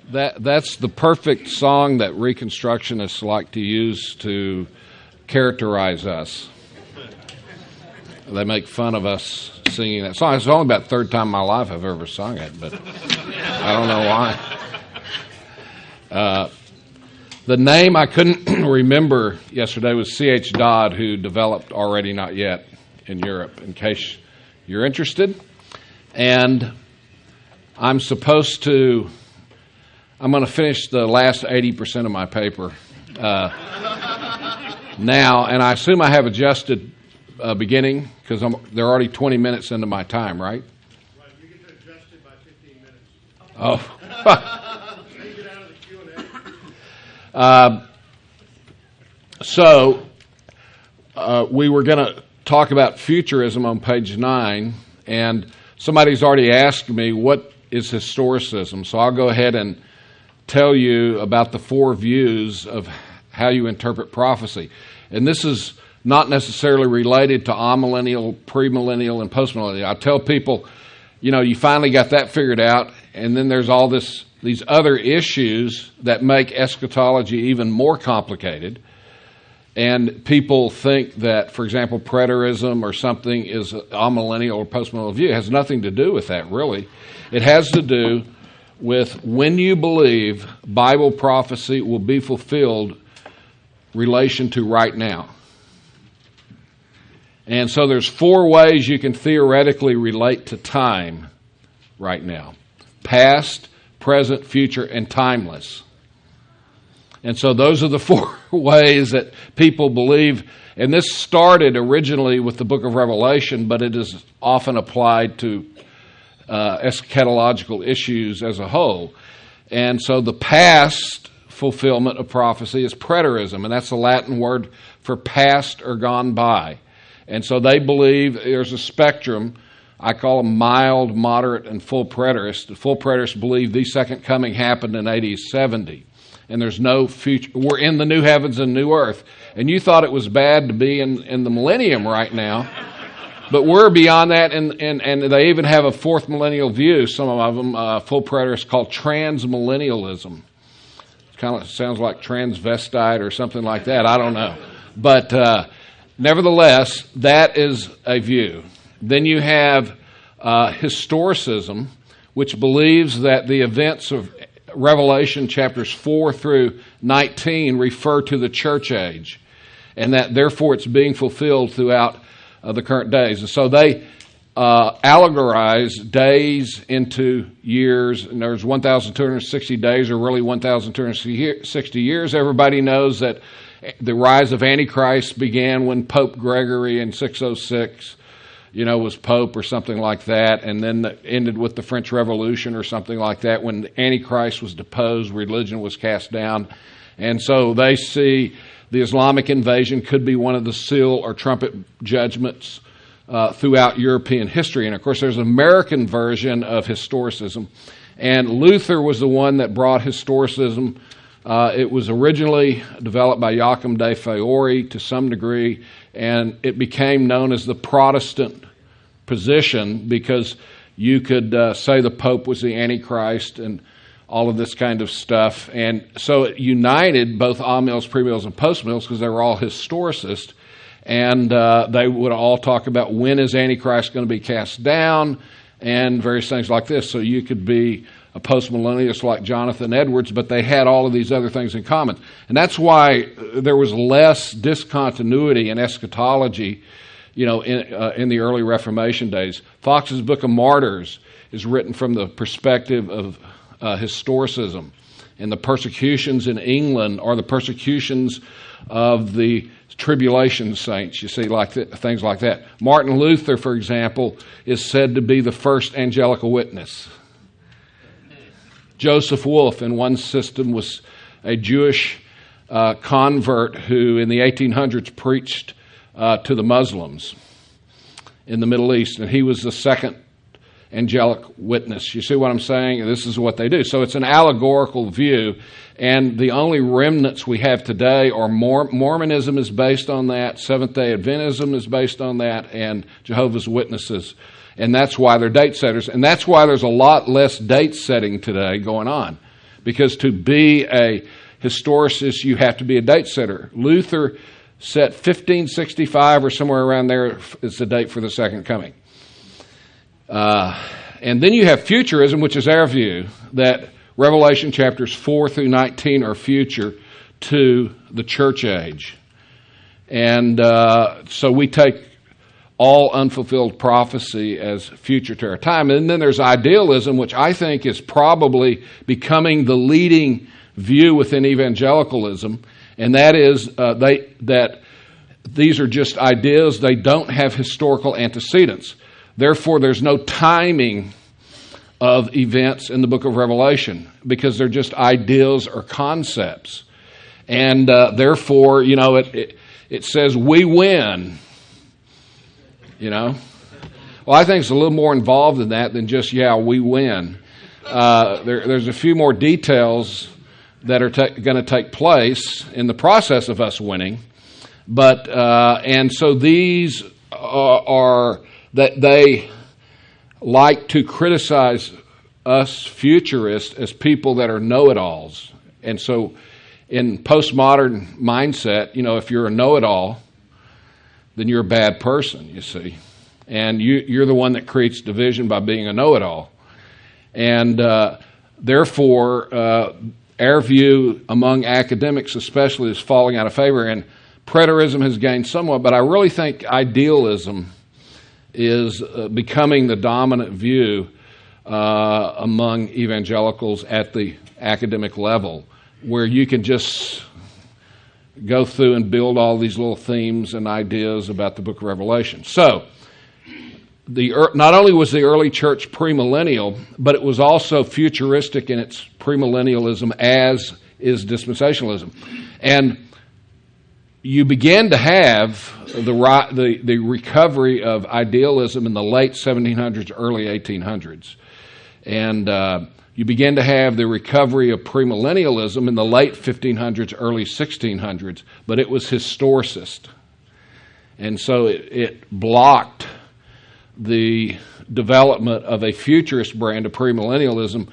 That's the perfect song that Reconstructionists like to use to characterize us. They make fun of us singing that song. It's only about the third time in my life I've ever sung it, but I don't know why. The name I couldn't remember yesterday was C.H. Dodd, who developed Already Not Yet in Europe, in case you're interested. And I'm going to finish the last 80% of my paper now, and I assume I have adjusted beginning, because they're already 20 minutes into my time, right? Right, you get to adjust it by 15 minutes. Oh. Then you get out of the Q&A. We were going to talk about Futurism on page 9, and somebody's already asked me, what is Historicism? So I'll go ahead and tell you about the four views of how you interpret prophecy. And this is not necessarily related to amillennial, premillennial, and postmillennial. I tell people, you finally got that figured out, and then there's all these other issues that make eschatology even more complicated. And people think that, for example, preterism or something is a amillennial or postmillennial view. It has nothing to do with that, really. It has to do with when you believe Bible prophecy will be fulfilled relation to right now. And so there's four ways you can theoretically relate to time right now: past, present, future, and timeless. And so those are the four ways that people believe. And this started originally with the book of Revelation, but it is often applied to eschatological issues as a whole. And so the past fulfillment of prophecy is preterism, and that's the Latin word for past or gone by. And so they believe there's a spectrum. I call them mild, moderate, and full preterists. The full preterists believe the second coming happened in AD 70. And there's no future. We're in the new heavens and new earth. And you thought it was bad to be in the millennium right now. But we're beyond that, and they even have a fourth millennial view, some of them, full preterists, called transmillennialism. It kind of sounds like transvestite or something like that. I don't know. But nevertheless, that is a view. Then you have historicism, which believes that the events of Revelation chapters 4 through 19 refer to the church age, and that therefore it's being fulfilled throughout the current days. And so they allegorize days into years, and there's 1,260 days, or really 1,260 years. Everybody knows that the rise of Antichrist began when Pope Gregory in 606 was Pope or something like that, and then ended with the French Revolution or something like that. When Antichrist was deposed, religion was cast down. And so they see the Islamic invasion could be one of the seal or trumpet judgments throughout European history. And of course, there's an American version of historicism. And Luther was the one that brought historicism. It was originally developed by Joachim de Fiori to some degree, and it became known as the Protestant position because you could say the Pope was the Antichrist and all of this kind of stuff. And so it united both amillennials, premillennials, and postmillennials because they were all historicists. And they would all talk about when is Antichrist going to be cast down and various things like this. So you could be a postmillennialist like Jonathan Edwards, but they had all of these other things in common. And that's why there was less discontinuity in eschatology, in the early Reformation days. Fox's Book of Martyrs is written from the perspective of historicism. And the persecutions in England are the persecutions of the tribulation saints, you see, things like that. Martin Luther, for example, is said to be the first angelical witness. Joseph Wolff, in one system, was a Jewish convert who, in the 1800s, preached to the Muslims in the Middle East, and he was the second angelic witness. You see what I'm saying? This is what they do. So it's an allegorical view, and the only remnants we have today are Mormonism is based on that, Seventh-day Adventism is based on that, and Jehovah's Witnesses. And that's why they're date setters. And that's why there's a lot less date setting today going on. because to be a historicist, you have to be a date setter. Luther set 1565 or somewhere around there is the date for the second coming. And then you have Futurism, which is our view that Revelation chapters 4 through 19 are future to the church age. And so we take all unfulfilled prophecy as future to our time. And then there's idealism, which I think is probably becoming the leading view within evangelicalism, and that is that these are just ideas. They don't have historical antecedents. Therefore, there's no timing of events in the book of Revelation because they're just ideas or concepts. And therefore, it says we win. Well, I think it's a little more involved in that than just, we win. There's a few more details that are going to take place in the process of us winning. But, and so these are that they like to criticize us futurists as people that are know-it-alls. And so in postmodern mindset, if you're a know-it-all, then you're a bad person, you see. And you're the one that creates division by being a know-it-all. And therefore, our view among academics especially is falling out of favor. And preterism has gained somewhat, but I really think idealism is becoming the dominant view among evangelicals at the academic level, where you can just go through and build all these little themes and ideas about the book of Revelation. So, not only was the early church premillennial, but it was also futuristic in its premillennialism, as is dispensationalism. And you began to have the recovery of idealism in the late 1700s, early 1800s. And you began to have the recovery of premillennialism in the late 1500s, early 1600s, but it was historicist. And so it blocked the development of a futurist brand of premillennialism.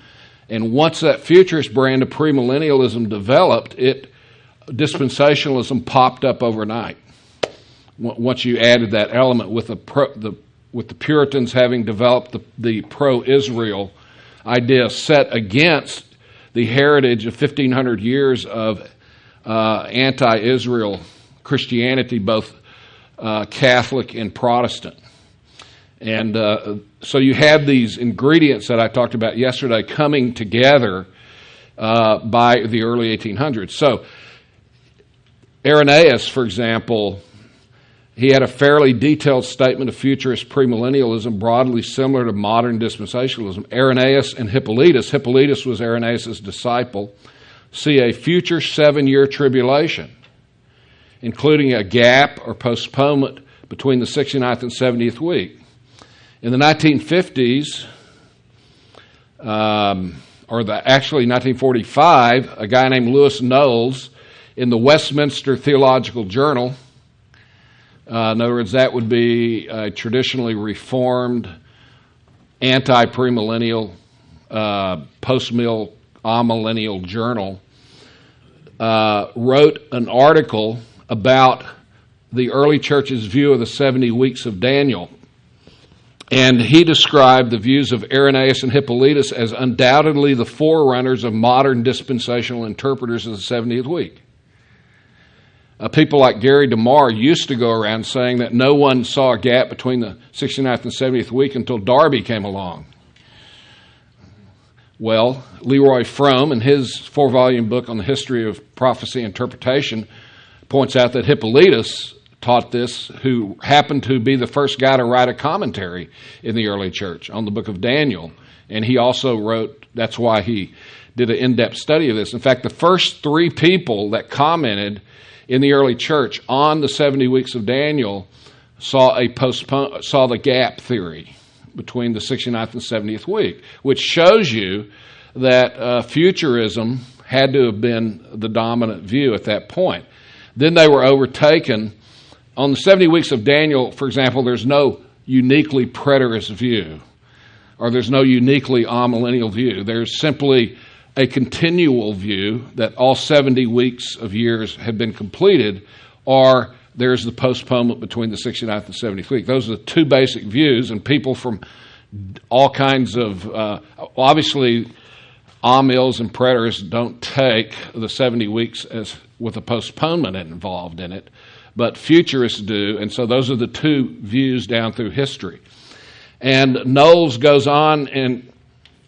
And once that futurist brand of premillennialism developed, dispensationalism popped up overnight. Once you added that element with the Puritans having developed the pro-Israel idea set against the heritage of 1,500 years of anti-Israel Christianity, both Catholic and Protestant. And so you have these ingredients that I talked about yesterday coming together by the early 1800s. So Irenaeus, for example, he had a fairly detailed statement of futurist premillennialism, broadly similar to modern dispensationalism. Irenaeus and Hippolytus was Irenaeus' disciple, see a future 7-year tribulation, including a gap or postponement between the 69th and 70th week. In the 1950s, actually 1945, a guy named Lewis Knowles in the Westminster Theological Journal, in other words, that would be a traditionally reformed, anti-premillennial, post-mill, amillennial journal, wrote an article about the early church's view of the 70 weeks of Daniel. And he described the views of Irenaeus and Hippolytus as undoubtedly the forerunners of modern dispensational interpreters of the 70th week. People like Gary DeMar used to go around saying that no one saw a gap between the 69th and 70th week until Darby came along. Well, Leroy Fromm, in his 4-volume book on the history of prophecy interpretation, points out that Hippolytus taught this, who happened to be the first guy to write a commentary in the early church on the book of Daniel. And he also wrote, that's why he did an in-depth study of this. In fact, the first 3 people that commented in the early church on the 70 weeks of Daniel saw the gap theory between the 69th and 70th week, which shows you that futurism had to have been the dominant view at that point. Then they were overtaken. On the 70 weeks of Daniel, for example, there's no uniquely preterist view, or there's no uniquely amillennial view. There's simply a continual view that all 70 weeks of years have been completed, or there's the postponement between the 69th and 70th week. Those are the two basic views, and people from all kinds of, obviously, amills and preterists don't take the 70 weeks as with a postponement involved in it, but futurists do, and so those are the two views down through history. And Knowles goes on and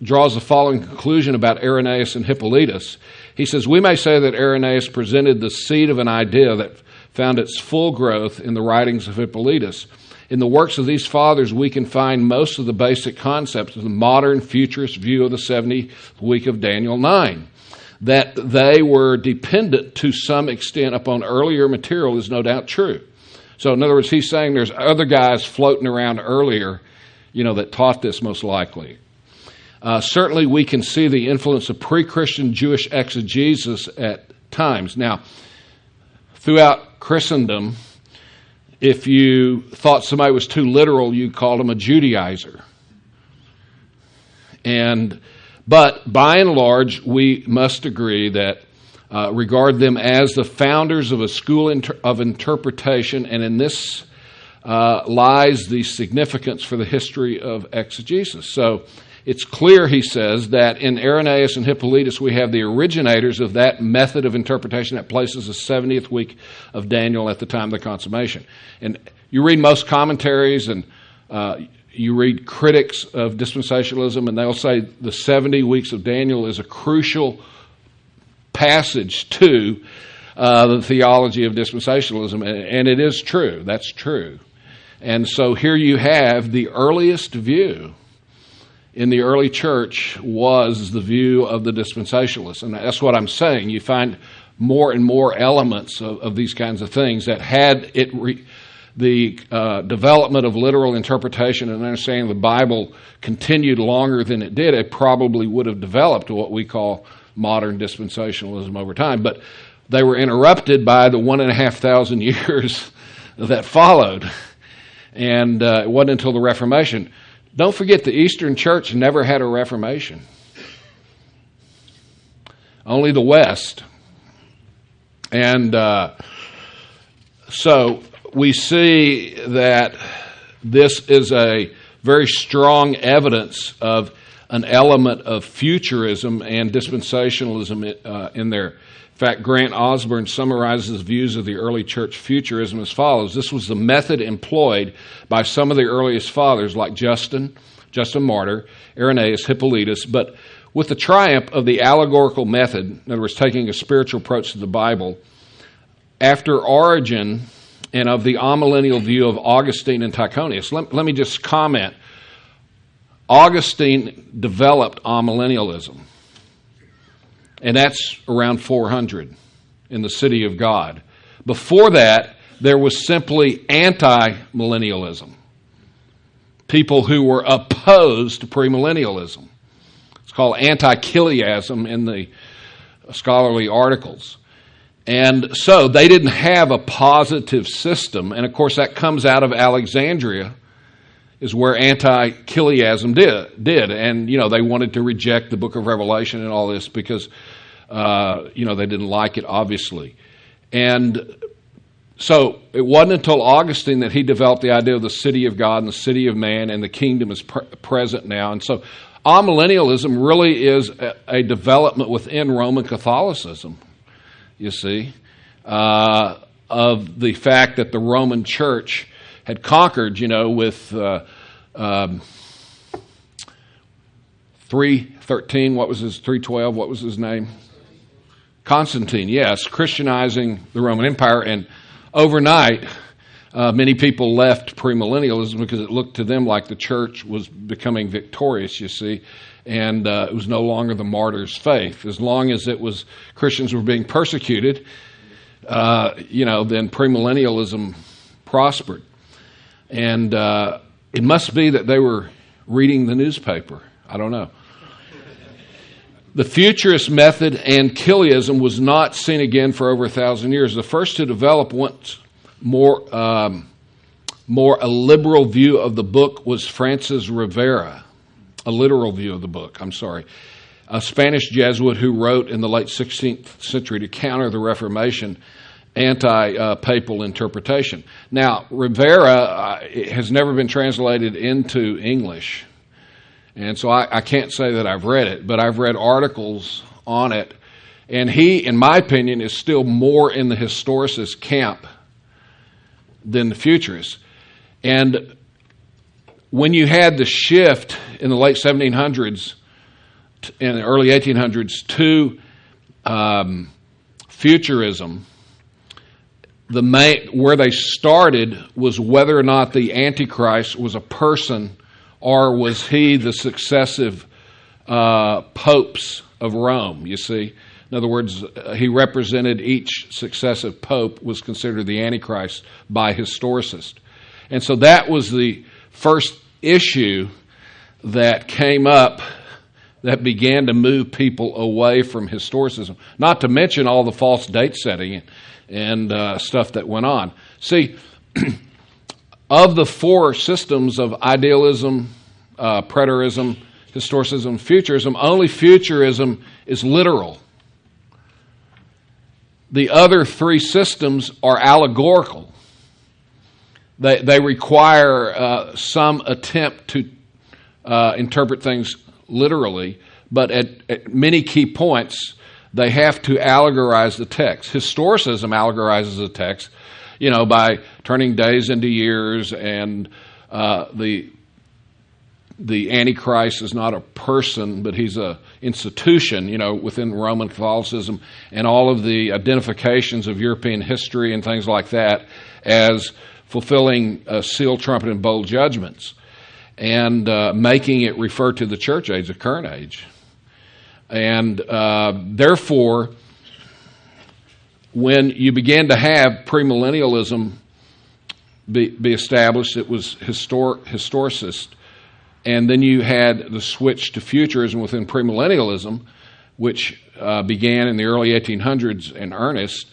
draws the following conclusion about Irenaeus and Hippolytus. He says, we may say that Irenaeus presented the seed of an idea that found its full growth in the writings of Hippolytus. In the works of these fathers, we can find most of the basic concepts of the modern futurist view of the 70th week of Daniel 9. That they were dependent to some extent upon earlier material is no doubt true. So in other words, he's saying there's other guys floating around earlier, that taught this most likely. Certainly we can see the influence of pre-Christian Jewish exegesis at times. Now, throughout Christendom, if you thought somebody was too literal, you called them a Judaizer. But by and large, we must agree that regard them as the founders of a school of interpretation, and in this lies the significance for the history of exegesis. So it's clear, he says, that in Irenaeus and Hippolytus we have the originators of that method of interpretation that places the 70th week of Daniel at the time of the consummation. And you read most commentaries and you read critics of dispensationalism, and they'll say the 70 weeks of Daniel is a crucial passage to the theology of dispensationalism, and it is true. That's true. And so here you have the earliest view in the early church was the view of the dispensationalists, and that's what I'm saying. You find more and more elements of these kinds of things that had it the development of literal interpretation and understanding the Bible continued longer than it did, it probably would have developed what we call modern dispensationalism over time. But they were interrupted by the 1,500 years that followed. And it wasn't until the Reformation. Don't forget, the Eastern Church never had a Reformation. Only the West. And so we see that this is a very strong evidence of an element of futurism and dispensationalism in there. In fact, Grant Osborne summarizes views of the early church futurism as follows. This was the method employed by some of the earliest fathers like Justin Martyr, Irenaeus, Hippolytus, but with the triumph of the allegorical method, in other words, taking a spiritual approach to the Bible, after Origen and of the amillennial view of Augustine and Tychonius. Let me just comment. Augustine developed amillennialism, and that's around 400 in the City of God. Before that, there was simply anti-millennialism, people who were opposed to premillennialism. It's called anti-chiasm in the scholarly articles. And so they didn't have a positive system. And of course that comes out of Alexandria, is where anti-chiasm did. And, they wanted to reject the book of Revelation and all this because, they didn't like it, obviously. And so it wasn't until Augustine that he developed the idea of the city of God and the city of man, and the kingdom is present now. And so amillennialism really is a development within Roman Catholicism, you see, of the fact that the Roman Church had conquered, with 313, 312, what was his name? Constantine, yes, Christianizing the Roman Empire, and overnight, many people left premillennialism because it looked to them like the church was becoming victorious, you see, and it was no longer the martyr's faith. As long as Christians were being persecuted, then premillennialism prospered. And it must be that they were reading the newspaper. I don't know. The futurist method and chiasm was not seen again for over 1,000 years. The first to develop once more a liberal view of the book was Francis Rivera. A literal view of the book, I'm sorry. a Spanish Jesuit who wrote in the late 16th century to counter the Reformation anti-papal interpretation. Now, Rivera has never been translated into English, and so I can't say that I've read it, but I've read articles on it, and he, in my opinion, is still more in the historicist camp than the futurist. And when you had the shift in the late 1700s and the early 1800s to Futurism, where they started was whether or not the Antichrist was a person or was he the successive popes of Rome, you see. In other words, he represented each successive pope was considered the Antichrist by historicists. And so that was the first issue that came up that began to move people away from historicism, not to mention all the false date setting and stuff that went on. See, of the four systems of idealism, preterism, historicism, futurism, only futurism is literal. The other three systems are allegorical. They require some attempt to interpret things literally, but at many key points, they have to allegorize the text. Historicism allegorizes the text, by turning days into years, and the Antichrist is not a person, but he's an institution, within Roman Catholicism, and all of the identifications of European history and things like that as fulfilling seal, trumpet, and bowl judgments, and making it refer to the church age, the current age. And therefore, when you began to have premillennialism be established, it was historicist. And then you had the switch to futurism within premillennialism, which began in the early 1800s in earnest.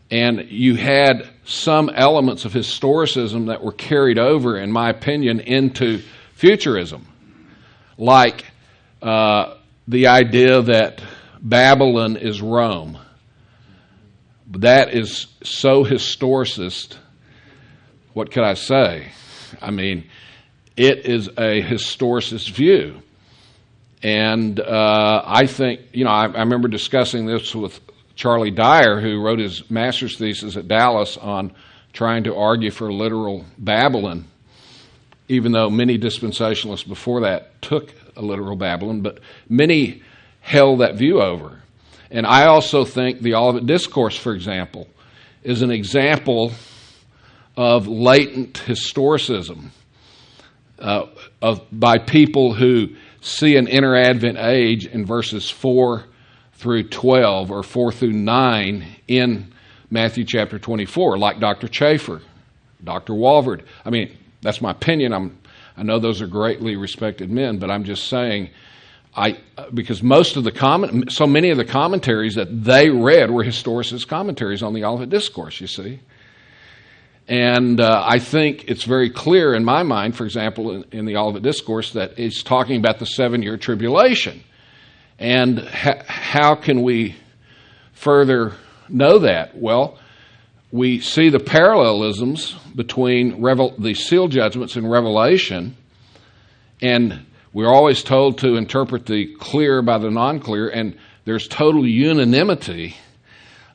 And you had some elements of historicism that were carried over, in my opinion, into futurism, like the idea that Babylon is Rome. That is so historicist. What could I say? I mean, it is a historicist view. And I think, I remember discussing this with Charlie Dyer, who wrote his master's thesis at Dallas on trying to argue for literal Babylon, even though many dispensationalists before that took a literal Babylon, but many held that view over. And I also think the Olivet Discourse, for example, is an example of latent historicism by people who see an inter-Advent age in verses 4 through 12 or 4 through 9 in Matthew chapter 24, like Dr. Chafer, Dr. Walvoord. I mean, that's my opinion. I know those are greatly respected men, but I'm just saying, because so many of the commentaries that they read were historicist commentaries on the Olivet Discourse, you see. And I think it's very clear in my mind, for example, in the Olivet Discourse, that it's talking about the 7-year tribulation. And how can we further know that? Well, we see the parallelisms between the seal judgments in Revelation, and we're always told to interpret the clear by the non-clear, and there's total unanimity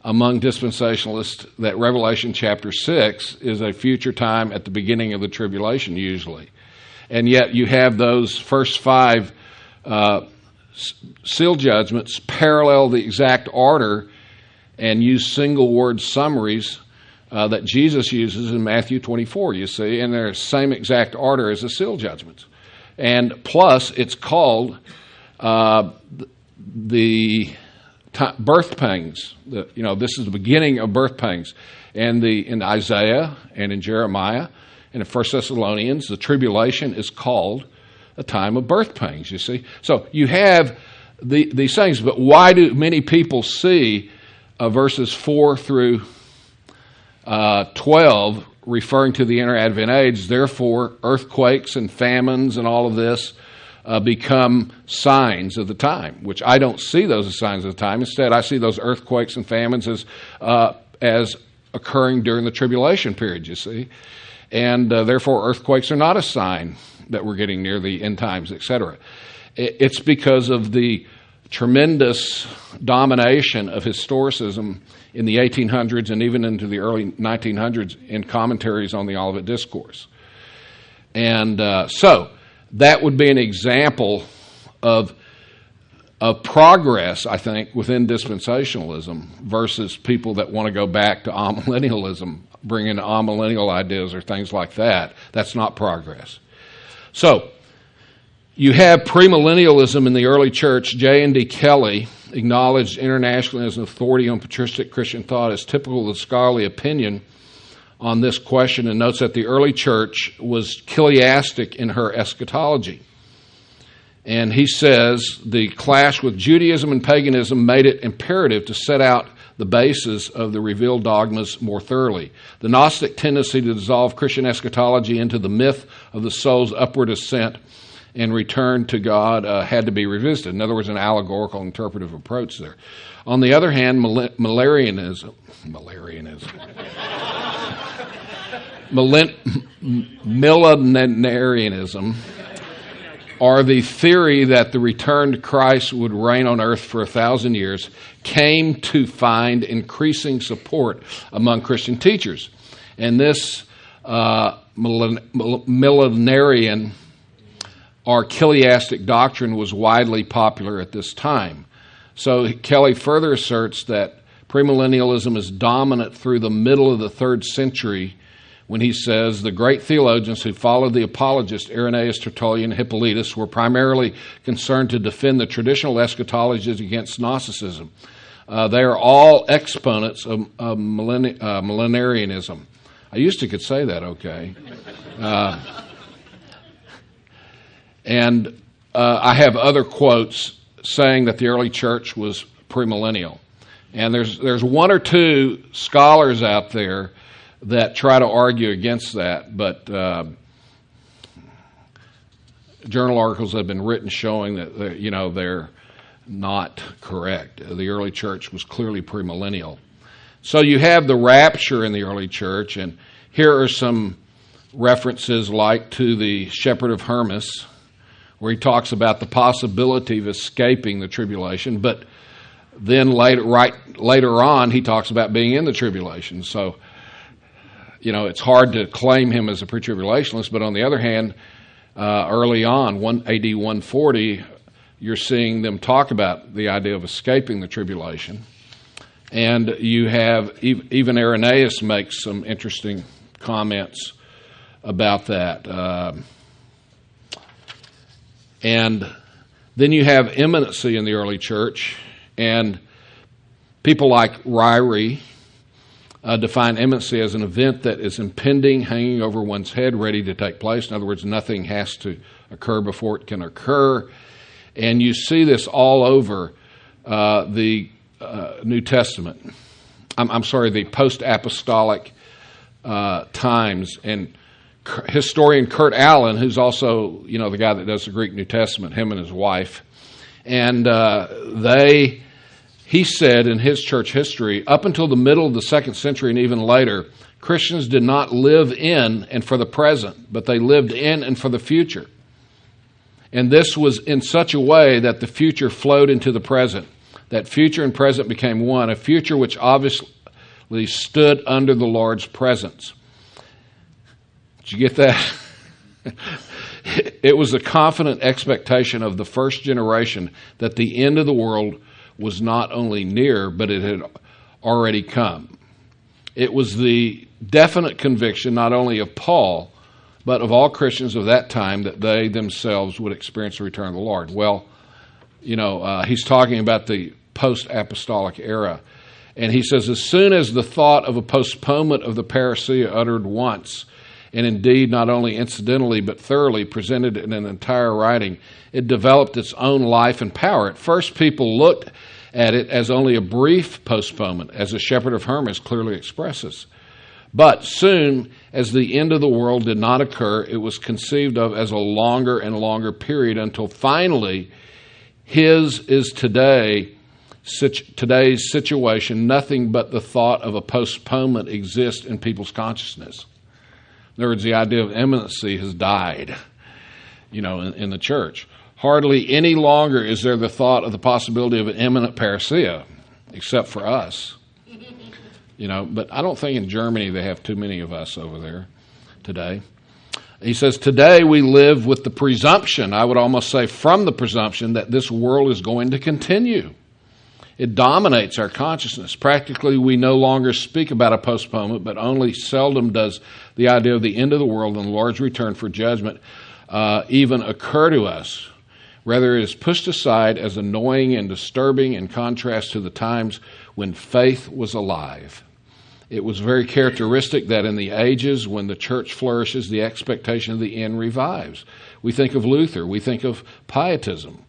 among dispensationalists that Revelation chapter 6 is a future time at the beginning of the tribulation, usually. And yet you have those first 5 seal judgments parallel the exact order and use single-word summaries that Jesus uses in Matthew 24, you see, and they're the same exact order as the seal judgments. And plus, it's called the birth pangs. This is the beginning of birth pangs. And in Isaiah and in Jeremiah and in 1 Thessalonians, the tribulation is called a time of birth pangs, you see. So you have these things, but why do many people see verses 4 through 12 referring to the inter-Advent age, therefore earthquakes and famines and all of this become signs of the time, which I don't see those as signs of the time. Instead, I see those earthquakes and famines as occurring during the tribulation period, you see. And therefore, earthquakes are not a sign that we're getting near the end times, etc. It's because of the tremendous domination of historicism in the 1800s and even into the early 1900s in commentaries on the Olivet Discourse. And so that would be an example of progress, I think, within dispensationalism versus people that want to go back to amillennialism, bring in amillennial ideas or things like that. That's not progress. So you have premillennialism in the early church. J.N.D. Kelly acknowledged internationally as an authority on patristic Christian thought as typical of the scholarly opinion on this question, and notes that the early church was ecclesiastic in her eschatology. And he says the clash with Judaism and paganism made it imperative to set out the basis of the revealed dogmas more thoroughly. The Gnostic tendency to dissolve Christian eschatology into the myth of the soul's upward ascent and return to God had to be revisited. In other words, an allegorical interpretive approach there. On the other hand, millenarianism or the theory that the returned Christ would reign on earth for 1,000 years came to find increasing support among Christian teachers. And this millenarian or ecclesiastic doctrine was widely popular at this time. So Kelly further asserts that premillennialism is dominant through the middle of the 3rd century when he says the great theologians who followed the apologists, Irenaeus, Tertullian, and Hippolytus, were primarily concerned to defend the traditional eschatologies against Gnosticism. They are all exponents of millenarianism. I used to could say that okay. And I have other quotes saying that the early church was premillennial. And there's one or two scholars out there that try to argue against that, but journal articles have been written showing that they're not correct. The early church was clearly premillennial. So you have the rapture in the early church, and here are some references like to the Shepherd of Hermas, where he talks about the possibility of escaping the tribulation, but then later on he talks about being in the tribulation. So it's hard to claim him as a pre-tribulationist, but on the other hand, early on, AD 140, you're seeing them talk about the idea of escaping the tribulation. And you have, even Irenaeus makes some interesting comments about that. And then you have imminency in the early church, and people like Ryrie define imminency as an event that is impending, hanging over one's head, ready to take place. In other words, nothing has to occur before it can occur. And you see this all over the New Testament. The post-apostolic times. And historian Kurt Allen, who's also, the guy that does the Greek New Testament, him and his wife, and he said in his church history, up until the middle of the 2nd century and even later, Christians did not live in and for the present, but they lived in and for the future. And this was in such a way that the future flowed into the present. That future and present became one, a future which obviously stood under the Lord's presence. Did you get that? It was a confident expectation of the first generation that the end of the world was not only near, but it had already come. It was the definite conviction not only of Paul, but of all Christians of that time that they themselves would experience the return of the Lord. Well, he's talking about the post-apostolic era. And he says, as soon as the thought of a postponement of the parousia uttered once, and indeed not only incidentally but thoroughly presented in an entire writing, it developed its own life and power. At first, people looked at it as only a brief postponement, as the Shepherd of Hermas clearly expresses. But soon as the end of the world did not occur, it was conceived of as a longer and longer period until finally his is today's situation. Nothing but the thought of a postponement exists in people's consciousness. In other words, the idea of imminency has died, in the church. Hardly any longer is there the thought of the possibility of an imminent parousia, except for us. But I don't think in Germany they have too many of us over there today. He says, today we live with the presumption, I would almost say from the presumption, that this world is going to continue. It dominates our consciousness. Practically, we no longer speak about a postponement, but only seldom does the idea of the end of the world and the Lord's return for judgment even occur to us. Rather, it is pushed aside as annoying and disturbing in contrast to the times when faith was alive. It was very characteristic that in the ages when the church flourishes, the expectation of the end revives. We think of Luther. We think of Pietism.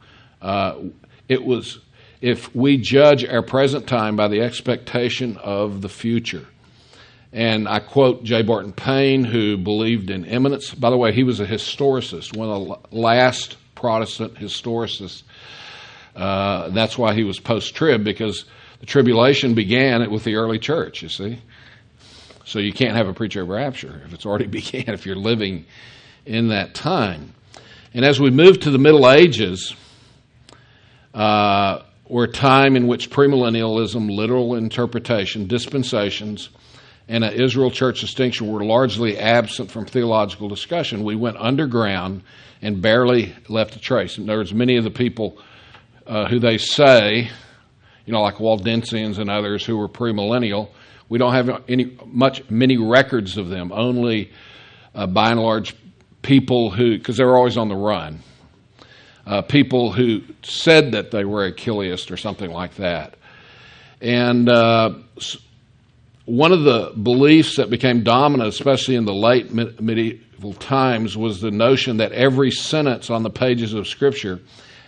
If we judge our present time by the expectation of the future. And I quote J. Barton Payne, who believed in imminence. By the way, he was a historicist, one of the last Protestant historicists. That's why he was post-trib, because the tribulation began with the early church, you see. So you can't have a pre-trib rapture if it's already began, if you're living in that time. And as we move to the Middle Ages, or a time in which premillennialism, literal interpretation, dispensations, and an Israel church distinction were largely absent from theological discussion, we went underground and barely left a trace. In other words, many of the people who they say, like Waldensians and others who were premillennial, we don't have many records of them. Only, by and large, people who, because they were always on the run, people who said that they were Achilleist or something like that. And one of the beliefs that became dominant, especially in the late medieval times, was the notion that every sentence on the pages of Scripture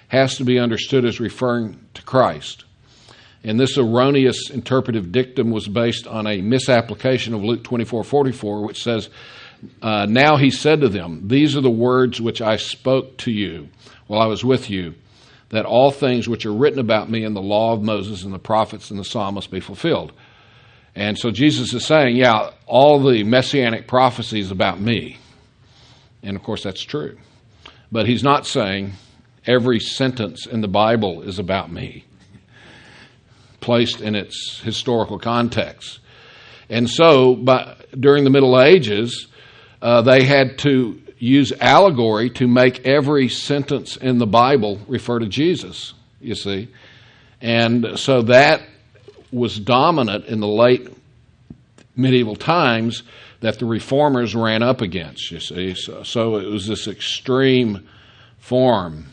has to be understood as referring to Christ. And this erroneous interpretive dictum was based on a misapplication of Luke 24:44, which says, now he said to them, these are the words which I spoke to you while I was with you, that all things which are written about me in the law of Moses and the prophets and the psalms must be fulfilled. And so Jesus is saying, all the messianic prophecies about me. And of course that's true. But he's not saying every sentence in the Bible is about me, placed in its historical context. And so during the Middle Ages, they had to use allegory to make every sentence in the Bible refer to Jesus, you see. And so that was dominant in the late medieval times that the reformers ran up against, you see. So it was this extreme form.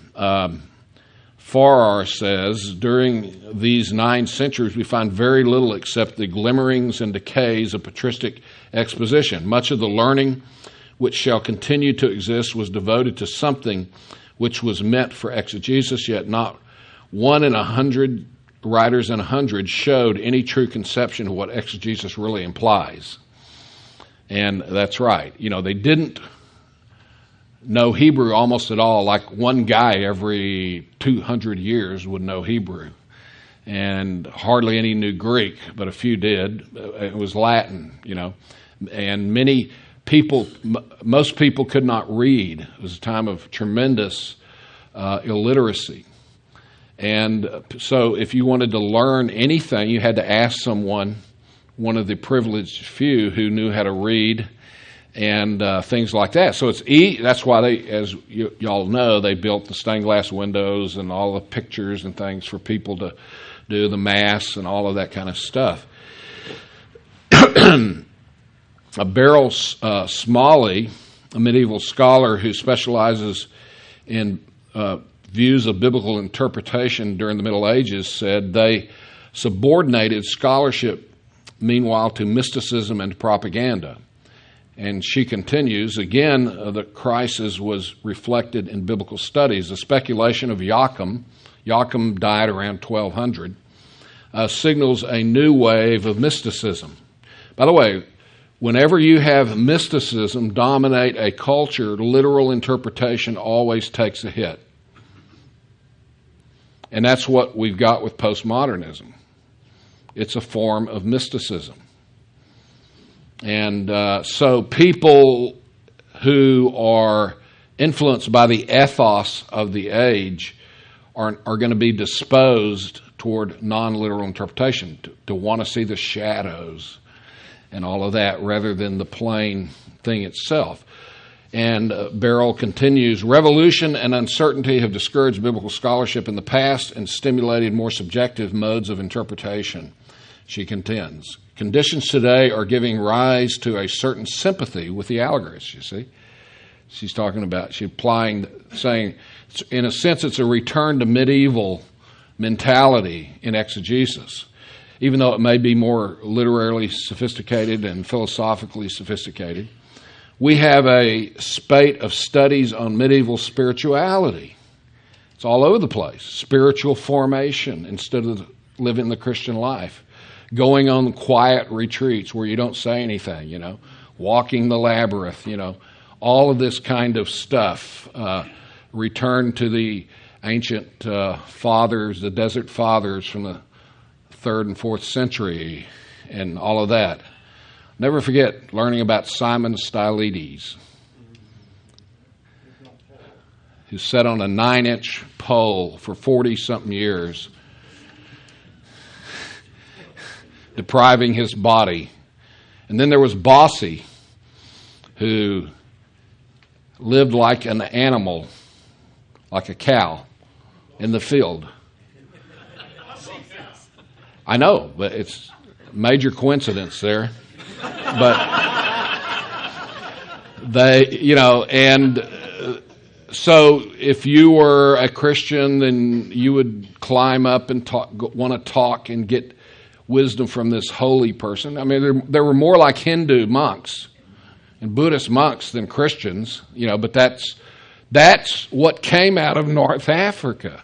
Farrar says, during these 9 centuries, we find very little except the glimmerings and decays of patristic exposition. Much of the learning which shall continue to exist was devoted to something which was meant for exegesis, yet not one in 100 writers in 100 showed any true conception of what exegesis really implies. And that's right. They didn't know Hebrew almost at all. Like one guy every 200 years would know Hebrew. And hardly any knew Greek, but a few did. It was Latin, And most people could not read. It was a time of tremendous illiteracy. And so if you wanted to learn anything, you had to ask someone, one of the privileged few who knew how to read and things like that. So that's why they, as y'all know, they built the stained glass windows and all the pictures and things for people to do the Mass and all of that kind of stuff. Beryl Smalley, a medieval scholar who specializes in views of biblical interpretation during the Middle Ages, said they subordinated scholarship, meanwhile, to mysticism and propaganda. And she continues, again, the crisis was reflected in biblical studies. The speculation of Joachim died around 1200, signals a new wave of mysticism. By the way, Whenever you have mysticism dominate a culture, literal interpretation always takes a hit. And that's what we've got with postmodernism. It's a form of mysticism. And so people who are influenced by the ethos of the age are going to be disposed toward non-literal interpretation, to want to see the shadows and all of that rather than the plain thing itself. And Beryl continues, revolution and uncertainty have discouraged biblical scholarship in the past and stimulated more subjective modes of interpretation, she contends. Conditions today are giving rise to a certain sympathy with the allegorists, you see. She's saying, in a sense, it's a return to medieval mentality in exegesis, even though it may be more literarily sophisticated and philosophically sophisticated. We have a spate of studies on medieval spirituality. It's all over the place. Spiritual formation instead of living the Christian life. Going on quiet retreats where you don't say anything, walking the labyrinth, all of this kind of stuff. Return to the ancient fathers, the desert fathers from the 3rd and 4th century and all of that. Never forget learning about Simon Stylites, who sat on a 9-inch pole for 40-something years, depriving his body. And then there was Bossy, who lived like an animal, like a cow, in the field. I know, but it's a major coincidence there. But so if you were a Christian, then you would climb up and want to talk and get wisdom from this holy person. I mean, there were more like Hindu monks and Buddhist monks than Christians, but that's what came out of North Africa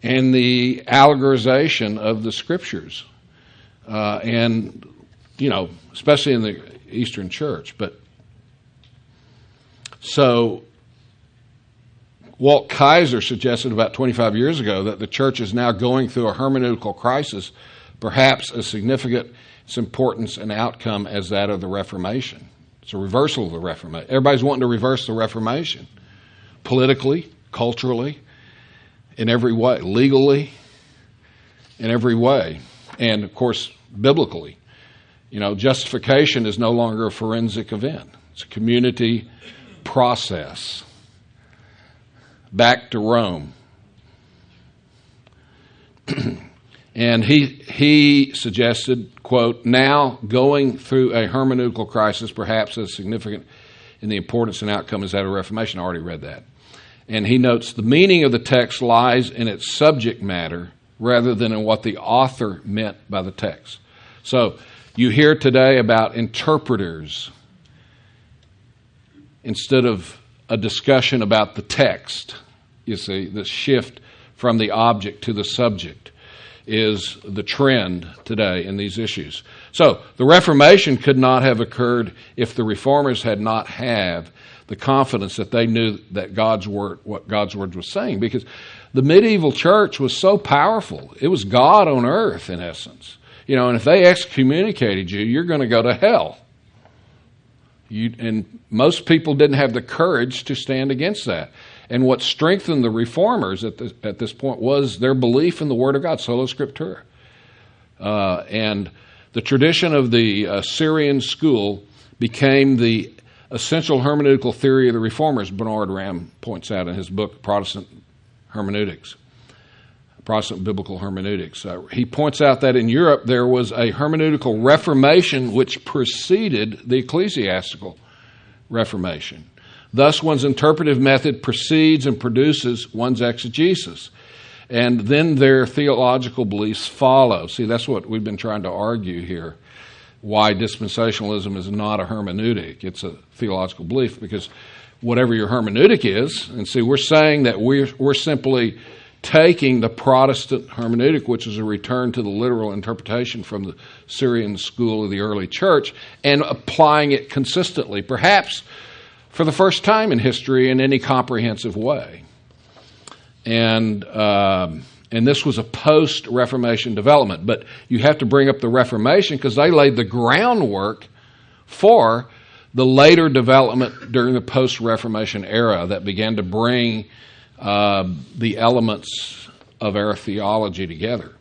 and the allegorization of the scriptures. And especially in the Eastern Church. But so Walt Kaiser suggested about 25 years ago that the church is now going through a hermeneutical crisis, perhaps as significant its importance and outcome as that of the Reformation. It's a reversal of the Reformation. Everybody's wanting to reverse the Reformation, politically, culturally, in every way, legally, in every way, and of course, biblically. Justification is no longer a forensic event. It's a community process. Back to Rome. And he suggested, quote, now going through a hermeneutical crisis, perhaps as significant in the importance and outcome as that of Reformation. I already read that. And he notes the meaning of the text lies in its subject matter rather than in what the author meant by the text. So you hear today about interpreters instead of a discussion about the text. You see, the shift from the object to the subject is the trend today in these issues. So the Reformation could not have occurred if the Reformers had not had the confidence that they knew that God's Word, what God's Word was saying, because the medieval church was so powerful. It was God on earth, in essence. And if they excommunicated you, you're going to go to hell. And most people didn't have the courage to stand against that. And what strengthened the Reformers at this point was their belief in the Word of God, sola scriptura. And the tradition of the Syrian school became the essential hermeneutical theory of the Reformers, Bernard Ram points out in his book, Protestant Hermeneutics. Protestant Biblical Hermeneutics. He points out that in Europe there was a hermeneutical reformation which preceded the ecclesiastical reformation. Thus, one's interpretive method precedes and produces one's exegesis. And then their theological beliefs follow. See, that's what we've been trying to argue here, why dispensationalism is not a hermeneutic. It's a theological belief, because whatever your hermeneutic is, and see, we're saying that we're simply taking the Protestant hermeneutic, which is a return to the literal interpretation from the Syrian school of the early church, and applying it consistently, perhaps for the first time in history in any comprehensive way. And this was a post-Reformation development. But you have to bring up the Reformation because they laid the groundwork for the later development during the post-Reformation era that began to bring the elements of our theology together.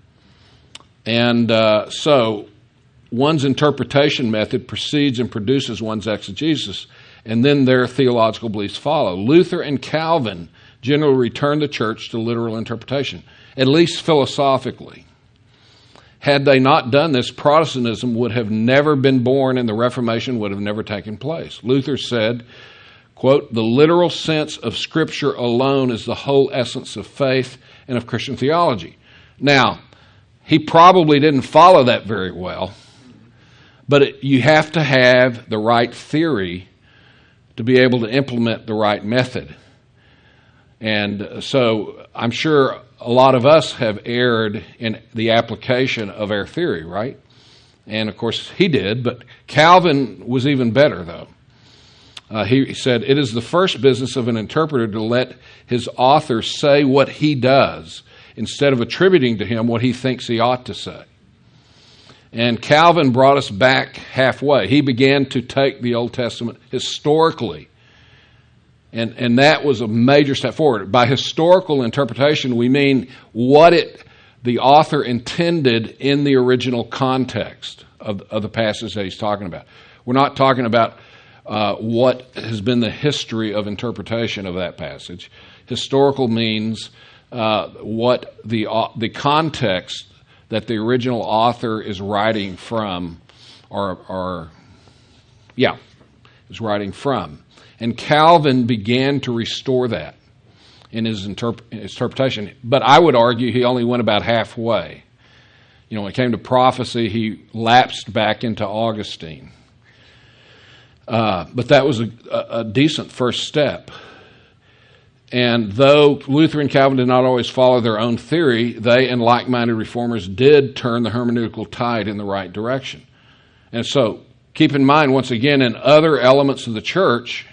And so one's interpretation method precedes and produces one's exegesis, and then their theological beliefs follow. Luther and Calvin generally returned the church to literal interpretation, at least philosophically. Had they not done this, Protestantism would have never been born and the Reformation would have never taken place. Luther said, quote, "The literal sense of Scripture alone is the whole essence of faith and of Christian theology." Now, he probably didn't follow that very well, but you have to have the right theory to be able to implement the right method. And so I'm sure a lot of us have erred in the application of our theory, right? And of course he did, but Calvin was even better, though. He said, "It is the first business of an interpreter to let his author say what he does instead of attributing to him what he thinks he ought to say." And Calvin brought us back halfway. He began to take the Old Testament historically. And that was a major step forward. By historical interpretation, we mean what the author intended in the original context of the passage that he's talking about. We're not talking about what has been the history of interpretation of that passage. Historical means what the context that the original author is writing from, is writing from. And Calvin began to restore that in his interpretation. But I would argue he only went about halfway. You know, when it came to prophecy, he lapsed back into Augustine. But that was a decent first step. And though Luther and Calvin did not always follow their own theory, they and like-minded reformers did turn the hermeneutical tide in the right direction. And so keep in mind, once again, in other elements of the church,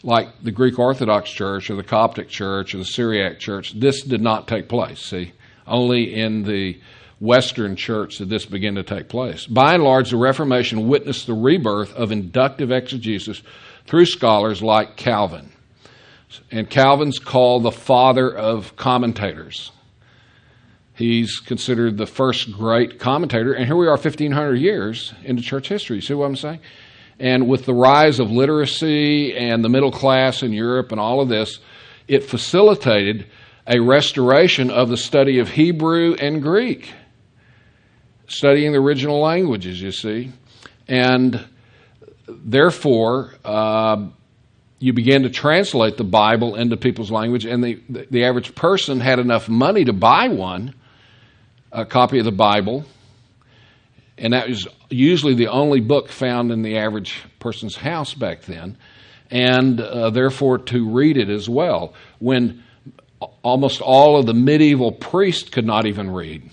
like the Greek Orthodox Church or the Coptic Church or the Syriac Church, this did not take place. See, only in the Western Church did this begin to take place. By and large, the Reformation witnessed the rebirth of inductive exegesis through scholars like Calvin. And Calvin's called the father of commentators. He's considered the first great commentator, and here we are 1,500 years into church history. See what I'm saying? And with the rise of literacy and the middle class in Europe and all of this, it facilitated a restoration of the study of Hebrew and Greek, studying the original languages, you see. And therefore, you began to translate the Bible into people's language, and the average person had enough money to buy a copy of the Bible. And that was usually the only book found in the average person's house back then, and therefore to read it as well, when almost all of the medieval priests could not even read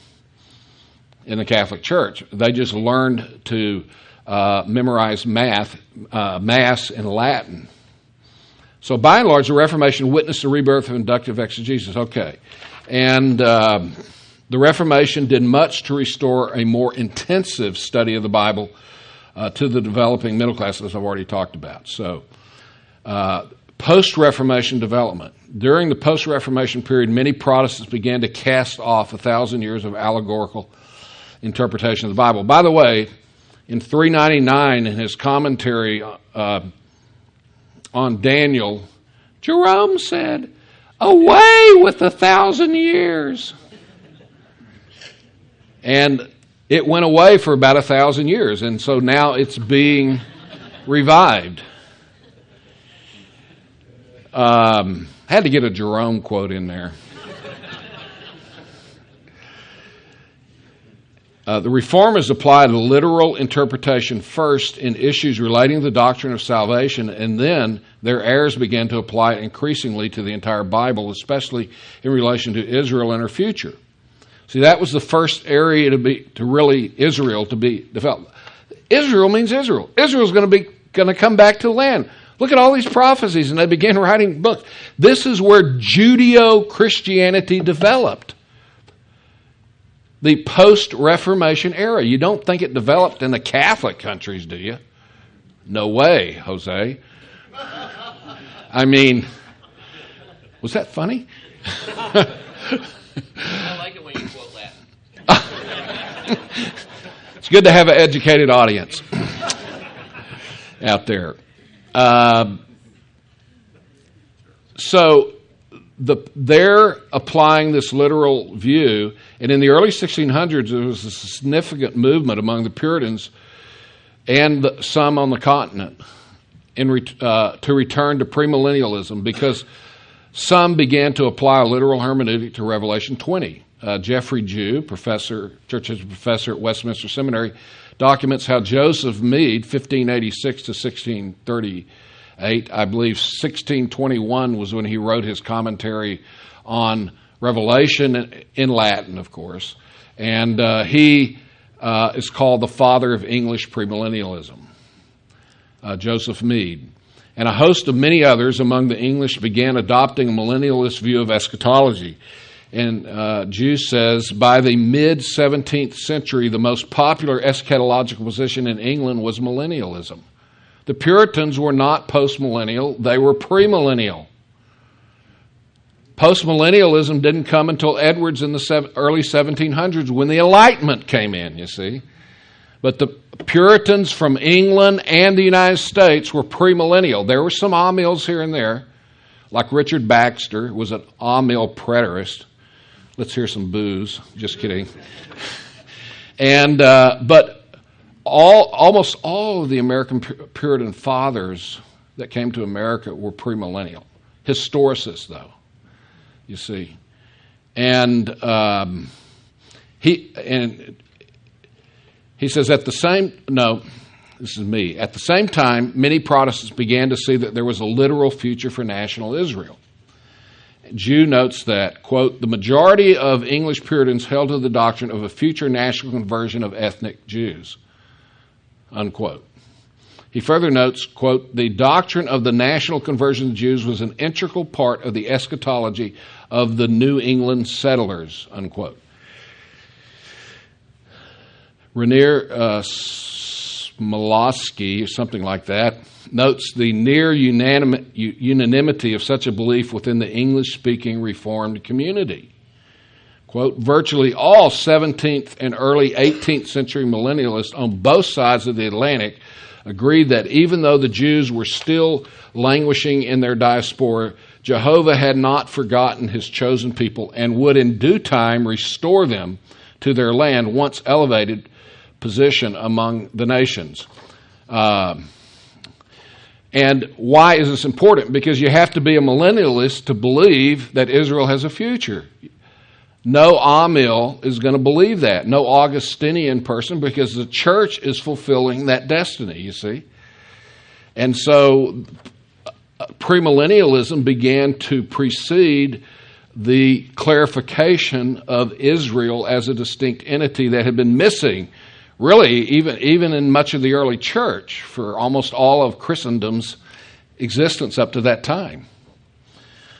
in the Catholic Church. They just learned to memorize Mass in Latin. So by and large, the Reformation witnessed the rebirth of inductive exegesis. Okay. And the Reformation did much to restore a more intensive study of the Bible to the developing middle class, as I've already talked about. So, post-Reformation development. During the post-Reformation period, many Protestants began to cast off 1,000 years of allegorical interpretation of the Bible. By the way, in 399, in his commentary on Daniel, Jerome said, "Away with 1,000 years." And it went away for about 1,000 years, and so now it's being revived. Had to get a Jerome quote in there. The Reformers applied a literal interpretation first in issues relating to the doctrine of salvation, and then their errors began to apply it increasingly to the entire Bible, especially in relation to Israel and her future. See, that was the first area to be developed. Israel means Israel. Israel's going to come back to the land. Look at all these prophecies, and they began writing books. This is where Judeo-Christianity developed. The post-Reformation era. You don't think it developed in the Catholic countries, do you? No way, Jose. I mean, was that funny? I like it when you quote Latin. It's good to have an educated audience out there. So they're applying this literal view, and in the early 1600s there was a significant movement among the Puritans and some on the continent to return to premillennialism, because some began to apply a literal hermeneutic to Revelation 20. Jeffrey Jew, church history professor at Westminster Seminary, documents how Joseph Meade, 1586 to 1638, I believe 1621 was when he wrote his commentary on Revelation in Latin, of course, and he is called the father of English premillennialism, Joseph Meade. And a host of many others among the English began adopting a millennialist view of eschatology. And Jew says, by the mid-17th century, the most popular eschatological position in England was millennialism. The Puritans were not post-millennial, they were premillennial. Post-millennialism didn't come until Edwards in the early 1700s when the Enlightenment came in, you see. But the Puritans from England and the United States were premillennial. There were some amills here and there, like Richard Baxter was an amill preterist. Let's hear some boos. Just kidding. And but almost all of the American Puritan fathers that came to America were premillennial. Historicists, though, you see. And he says at the same time, many Protestants began to see that there was a literal future for national Israel. Jew notes that, quote, the majority of English Puritans held to the doctrine of a future national conversion of ethnic Jews, unquote. He further notes, quote, the doctrine of the national conversion of Jews was an integral part of the eschatology of the New England settlers, unquote. Rainier Smolowski, or something like that, notes the near unanimity of such a belief within the English-speaking Reformed community. Quote, virtually all 17th and early 18th century millennialists on both sides of the Atlantic agreed that even though the Jews were still languishing in their diaspora, Jehovah had not forgotten his chosen people and would in due time restore them to their land once elevated position among the nations. And why is this important? Because you have to be a millennialist to believe that Israel has a future. No Amill is going to believe that. No Augustinian person, because the church is fulfilling that destiny, you see. And so premillennialism began to precede the clarification of Israel as a distinct entity that had been missing, really, even in much of the early church for almost all of Christendom's existence up to that time.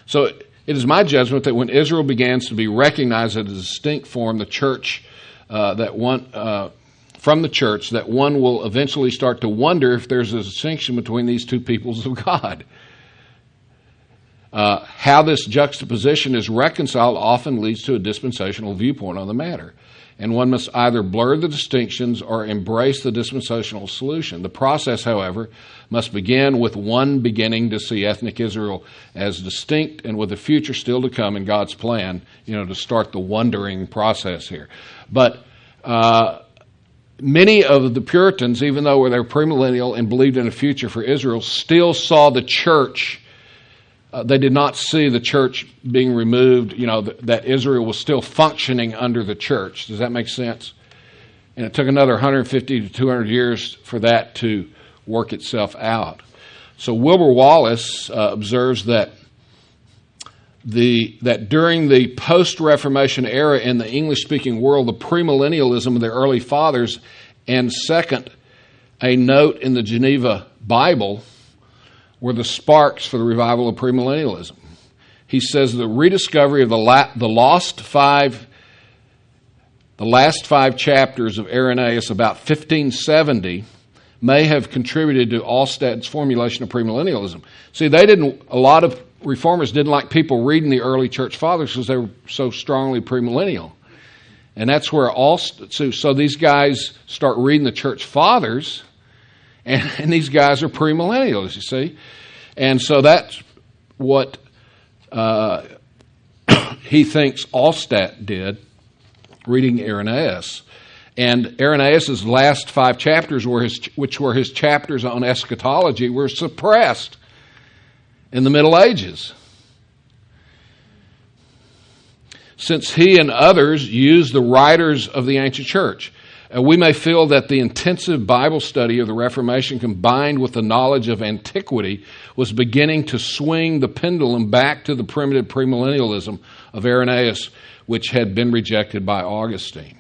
So it is my judgment that when Israel begins to be recognized as a distinct form, the church, from the church, that one will eventually start to wonder if there's a distinction between these two peoples of God. How this juxtaposition is reconciled often leads to a dispensational viewpoint on the matter. And one must either blur the distinctions or embrace the dispensational solution. The process, however, must begin with one beginning to see ethnic Israel as distinct and with a future still to come in God's plan, to start the wondering process here. But many of the Puritans, even though they were premillennial and believed in a future for Israel, still saw the church. They did not see the church being removed, that Israel was still functioning under the church. Does that make sense? And it took another 150 to 200 years for that to work itself out. So Wilbur Wallace observes that during the post-Reformation era in the English-speaking world, the premillennialism of the early fathers, and second, a note in the Geneva Bible, were the sparks for the revival of premillennialism. He says the rediscovery of the last five chapters of Irenaeus about 1570 may have contributed to Allstad's formulation of premillennialism. See, a lot of reformers didn't like people reading the early church fathers because they were so strongly premillennial. And that's where so these guys start reading the church fathers, and these guys are premillennials, you see. And so that's what he thinks Allstat did, reading Irenaeus. And Irenaeus' last 5 chapters, which were his chapters on eschatology, were suppressed in the Middle Ages. Since he and others used the writers of the ancient church, we may feel that the intensive Bible study of the Reformation combined with the knowledge of antiquity was beginning to swing the pendulum back to the primitive premillennialism of Irenaeus, which had been rejected by Augustine.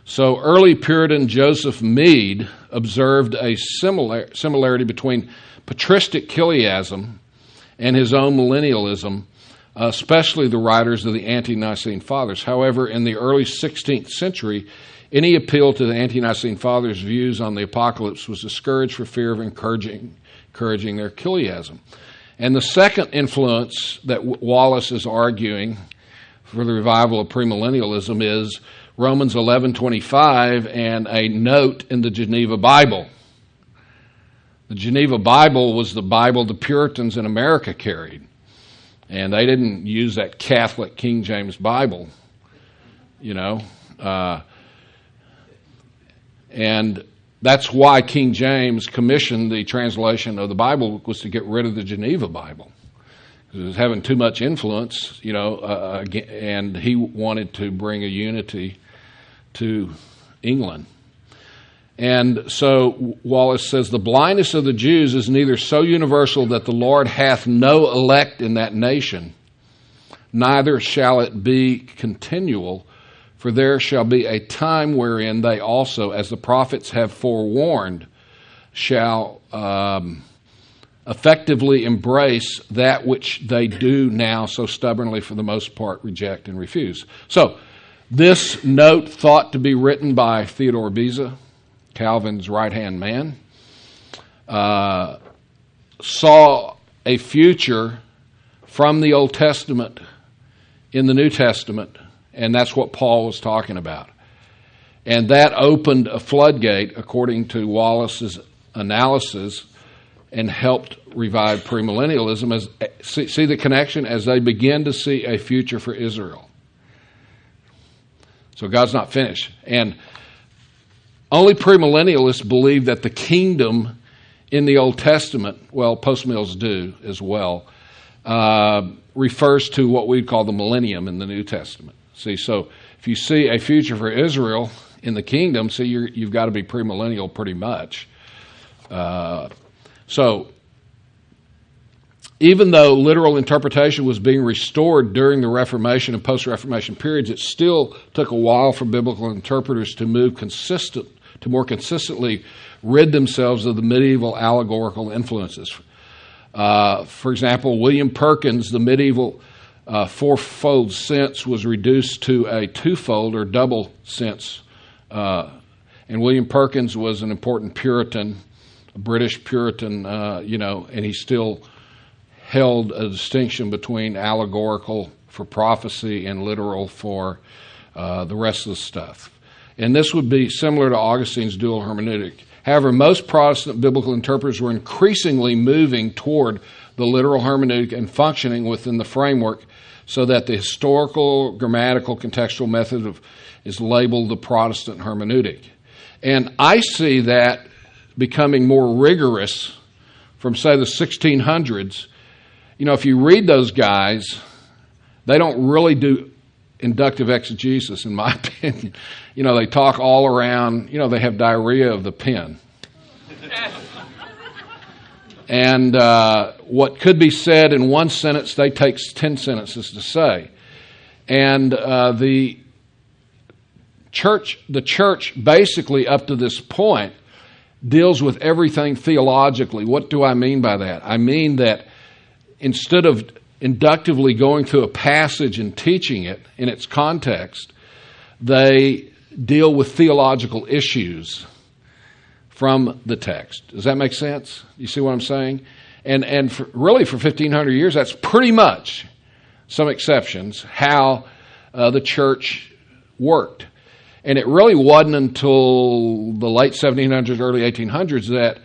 So early Puritan Joseph Mead observed a similarity between patristic chiliasm and his own millennialism, especially the writers of the ante-Nicene Fathers. However, in the early 16th century, any appeal to the ante-Nicene Fathers' views on the apocalypse was discouraged for fear of encouraging their chiliasm. And the second influence that Wallace is arguing for the revival of premillennialism is Romans 11:25 and a note in the Geneva Bible. The Geneva Bible was the Bible the Puritans in America carried. And they didn't use that Catholic King James Bible, and that's why King James commissioned the translation of the Bible, was to get rid of the Geneva Bible. It was having too much influence, and he wanted to bring a unity to England. And so Wallace says, the blindness of the Jews is neither so universal that the Lord hath no elect in that nation, neither shall it be continual, for there shall be a time wherein they also, as the prophets have forewarned, shall effectively embrace that which they do now so stubbornly for the most part reject and refuse. So this note, thought to be written by Theodore Beza, Calvin's right-hand man, saw a future from the Old Testament in the New Testament, and that's what Paul was talking about. And that opened a floodgate, according to Wallace's analysis, and helped revive premillennialism. See the connection? As they begin to see a future for Israel. So God's not finished. And only premillennialists believe that the kingdom in the Old Testament, well, postmills do as well, refers to what we call the millennium in the New Testament. See, so if you see a future for Israel in the kingdom, see, you've got to be premillennial pretty much. So even though literal interpretation was being restored during the Reformation and post-Reformation periods, it still took a while for biblical interpreters to more consistently rid themselves of the medieval allegorical influences. For example, William Perkins, the medieval fourfold sense was reduced to a twofold or double sense. And William Perkins was an important Puritan, a British Puritan, and he still held a distinction between allegorical for prophecy and literal for the rest of the stuff. And this would be similar to Augustine's dual hermeneutic. However, most Protestant biblical interpreters were increasingly moving toward the literal hermeneutic and functioning within the framework so that the historical, grammatical, contextual method is labeled the Protestant hermeneutic. And I see that becoming more rigorous from, say, the 1600s. If you read those guys, they don't really do inductive exegesis, in my opinion. They talk all around, they have diarrhea of the pen. And what could be said in one sentence, they take 10 sentences to say. And the church basically up to this point deals with everything theologically. What do I mean by that? I mean that instead of inductively going through a passage and teaching it in its context, they deal with theological issues from the text. Does that make sense? You see what I'm saying? And really for 1,500 years, that's pretty much, some exceptions, how the church worked. And it really wasn't until the late 1700s, early 1800s that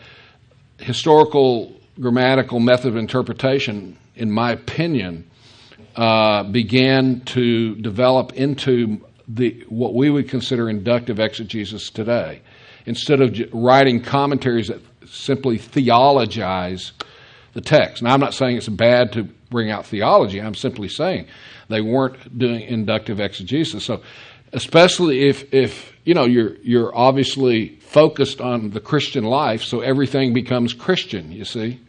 historical grammatical method of interpretation, in my opinion, began to develop into what we would consider inductive exegesis today. Instead of writing commentaries that simply theologize the text. Now, I'm not saying it's bad to bring out theology. I'm simply saying they weren't doing inductive exegesis. So, especially if you're obviously focused on the Christian life, so everything becomes Christian. You see,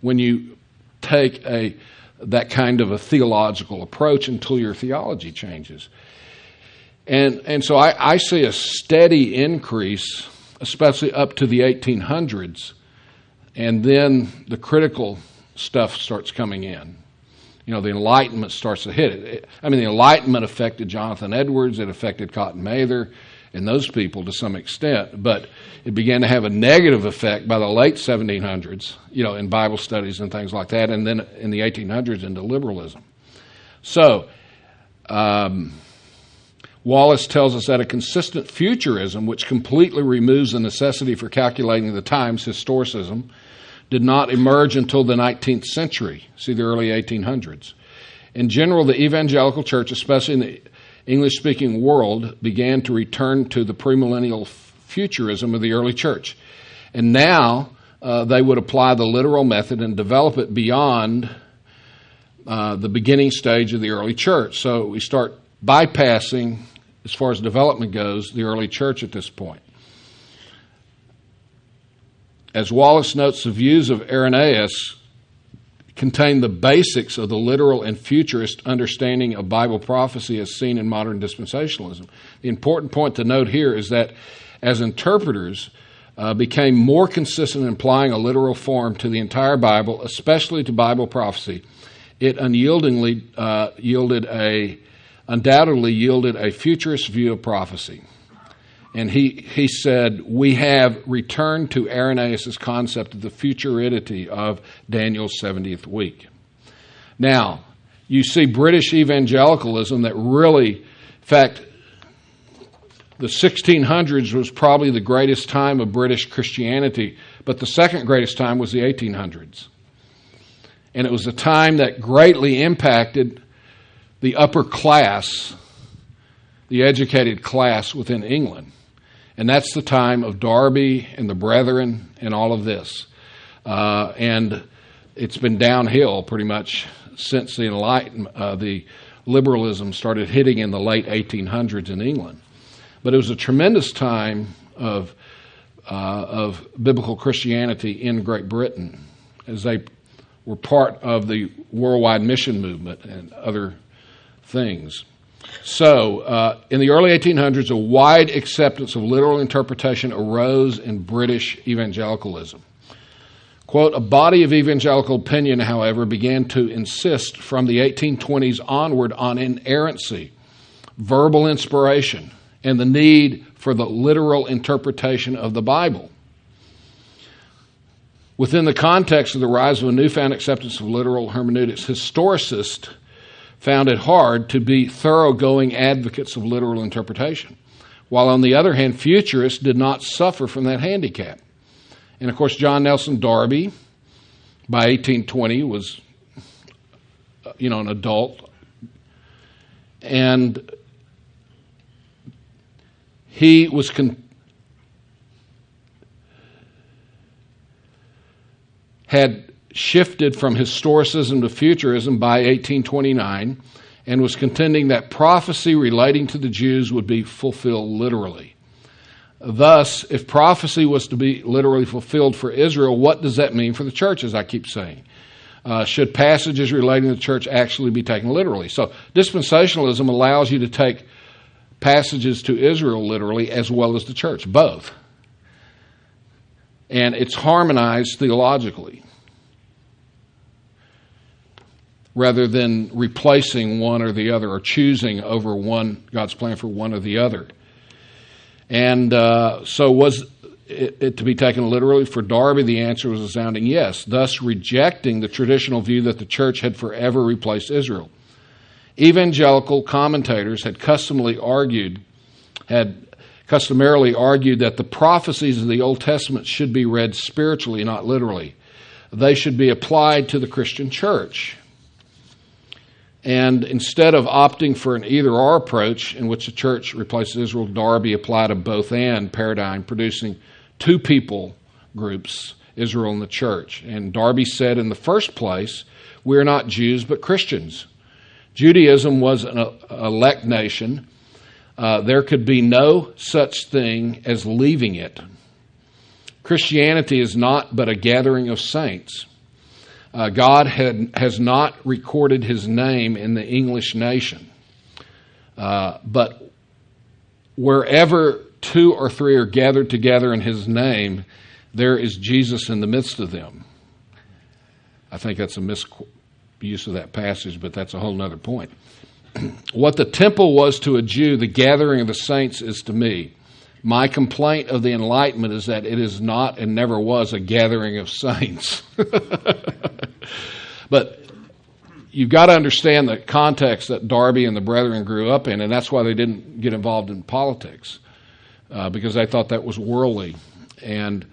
when you take that kind of a theological approach until your theology changes. And so I see a steady increase, especially up to the 1800s, and then the critical stuff starts coming in. The Enlightenment starts to hit it. The Enlightenment affected Jonathan Edwards, it affected Cotton Mather, and those people to some extent, but it began to have a negative effect by the late 1700s, in Bible studies and things like that, and then in the 1800s into liberalism. So, Wallace tells us that a consistent futurism, which completely removes the necessity for calculating the times, historicism, did not emerge until the 19th century, see the early 1800s. In general, the evangelical church, especially in the English-speaking world, began to return to the premillennial futurism of the early church. And now they would apply the literal method and develop it beyond the beginning stage of the early church. So we start bypassing, as far as development goes, the early church at this point. As Wallace notes, the views of Irenaeus contain the basics of the literal and futurist understanding of Bible prophecy as seen in modern dispensationalism. The important point to note here is that as interpreters became more consistent in applying a literal form to the entire Bible, especially to Bible prophecy, it undoubtedly yielded a futurist view of prophecy. And he said, we have returned to Irenaeus' concept of the futurity of Daniel's 70th week. Now, you see British evangelicalism that really, in fact, the 1600s was probably the greatest time of British Christianity, but the second greatest time was the 1800s. And it was a time that greatly impacted the upper class, the educated class within England. And that's the time of Darby and the Brethren and all of this. And it's been downhill pretty much since the Enlightenment, the liberalism started hitting in the late 1800s in England. But it was a tremendous time of biblical Christianity in Great Britain as they were part of the worldwide mission movement and other things. So, in the early 1800s, a wide acceptance of literal interpretation arose in British evangelicalism. Quote, a body of evangelical opinion, however, began to insist from the 1820s onward on inerrancy, verbal inspiration, and the need for the literal interpretation of the Bible. Within the context of the rise of a newfound acceptance of literal hermeneutics, historicists found it hard to be thoroughgoing advocates of literal interpretation, while on the other hand, futurists did not suffer from that handicap. And of course, John Nelson Darby, by 1820, was, an adult, and he was had shifted from historicism to futurism by 1829, and was contending that prophecy relating to the Jews would be fulfilled literally. Thus, if prophecy was to be literally fulfilled for Israel, what does that mean for the church, as I keep saying? Should passages relating to the church actually be taken literally? So dispensationalism allows you to take passages to Israel literally as well as the church, both. And it's harmonized theologically rather than replacing one or the other or choosing over one, God's plan for one or the other. And so was it to be taken literally? For Darby, the answer was a resounding yes, thus rejecting the traditional view that the church had forever replaced Israel. Evangelical commentators had customarily argued that the prophecies of the Old Testament should be read spiritually, not literally. They should be applied to the Christian church. And instead of opting for an either-or approach in which the church replaces Israel, Darby applied a both-and paradigm, producing two people groups, Israel and the church. And Darby said, in the first place, we are not Jews but Christians. Judaism was an elect nation. There could be no such thing as leaving it. Christianity is not but a gathering of saints. God has not recorded his name in the English nation. But wherever two or three are gathered together in his name, there is Jesus in the midst of them. I think that's a misuse of that passage, but that's a whole other point. What the temple was to a Jew, the gathering of the saints is to me. My complaint of the Enlightenment is that it is not and never was a gathering of saints. But you've got to understand the context that Darby and the brethren grew up in, and that's why they didn't get involved in politics, because they thought that was worldly. And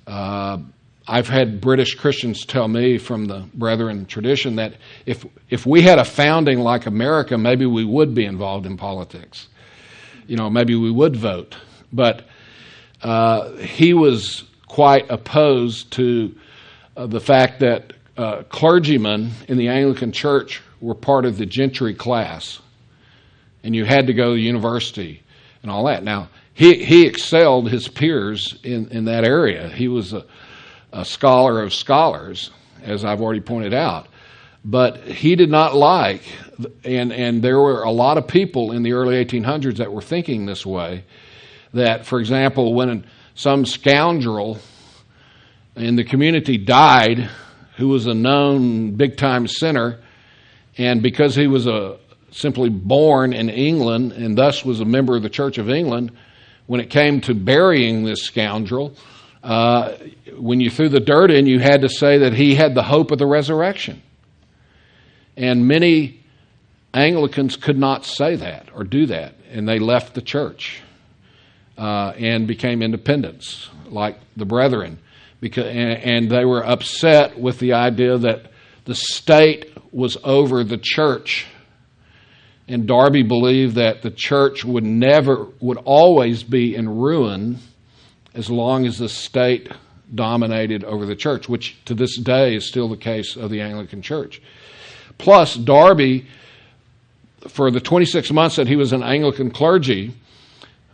I've had British Christians tell me from the brethren tradition that if we had a founding like America, maybe we would be involved in politics. Maybe we would vote. But he was quite opposed to the fact that clergymen in the Anglican Church were part of the gentry class, and you had to go to university and all that. Now, he excelled his peers in that area. He was a scholar of scholars, as I've already pointed out. But he did not like, and there were a lot of people in the early 1800s that were thinking this way, that, for example, when some scoundrel in the community died who was a known big-time sinner, and because he was simply born in England and thus was a member of the Church of England, when it came to burying this scoundrel, when you threw the dirt in, you had to say that he had the hope of the resurrection. And many Anglicans could not say that or do that, and they left the church and became independents, like the brethren. And they were upset with the idea that the state was over the church. And Darby believed that the church would always be in ruin as long as the state dominated over the church, which to this day is still the case of the Anglican Church. Plus, Darby, for the 26 months that he was an Anglican clergy,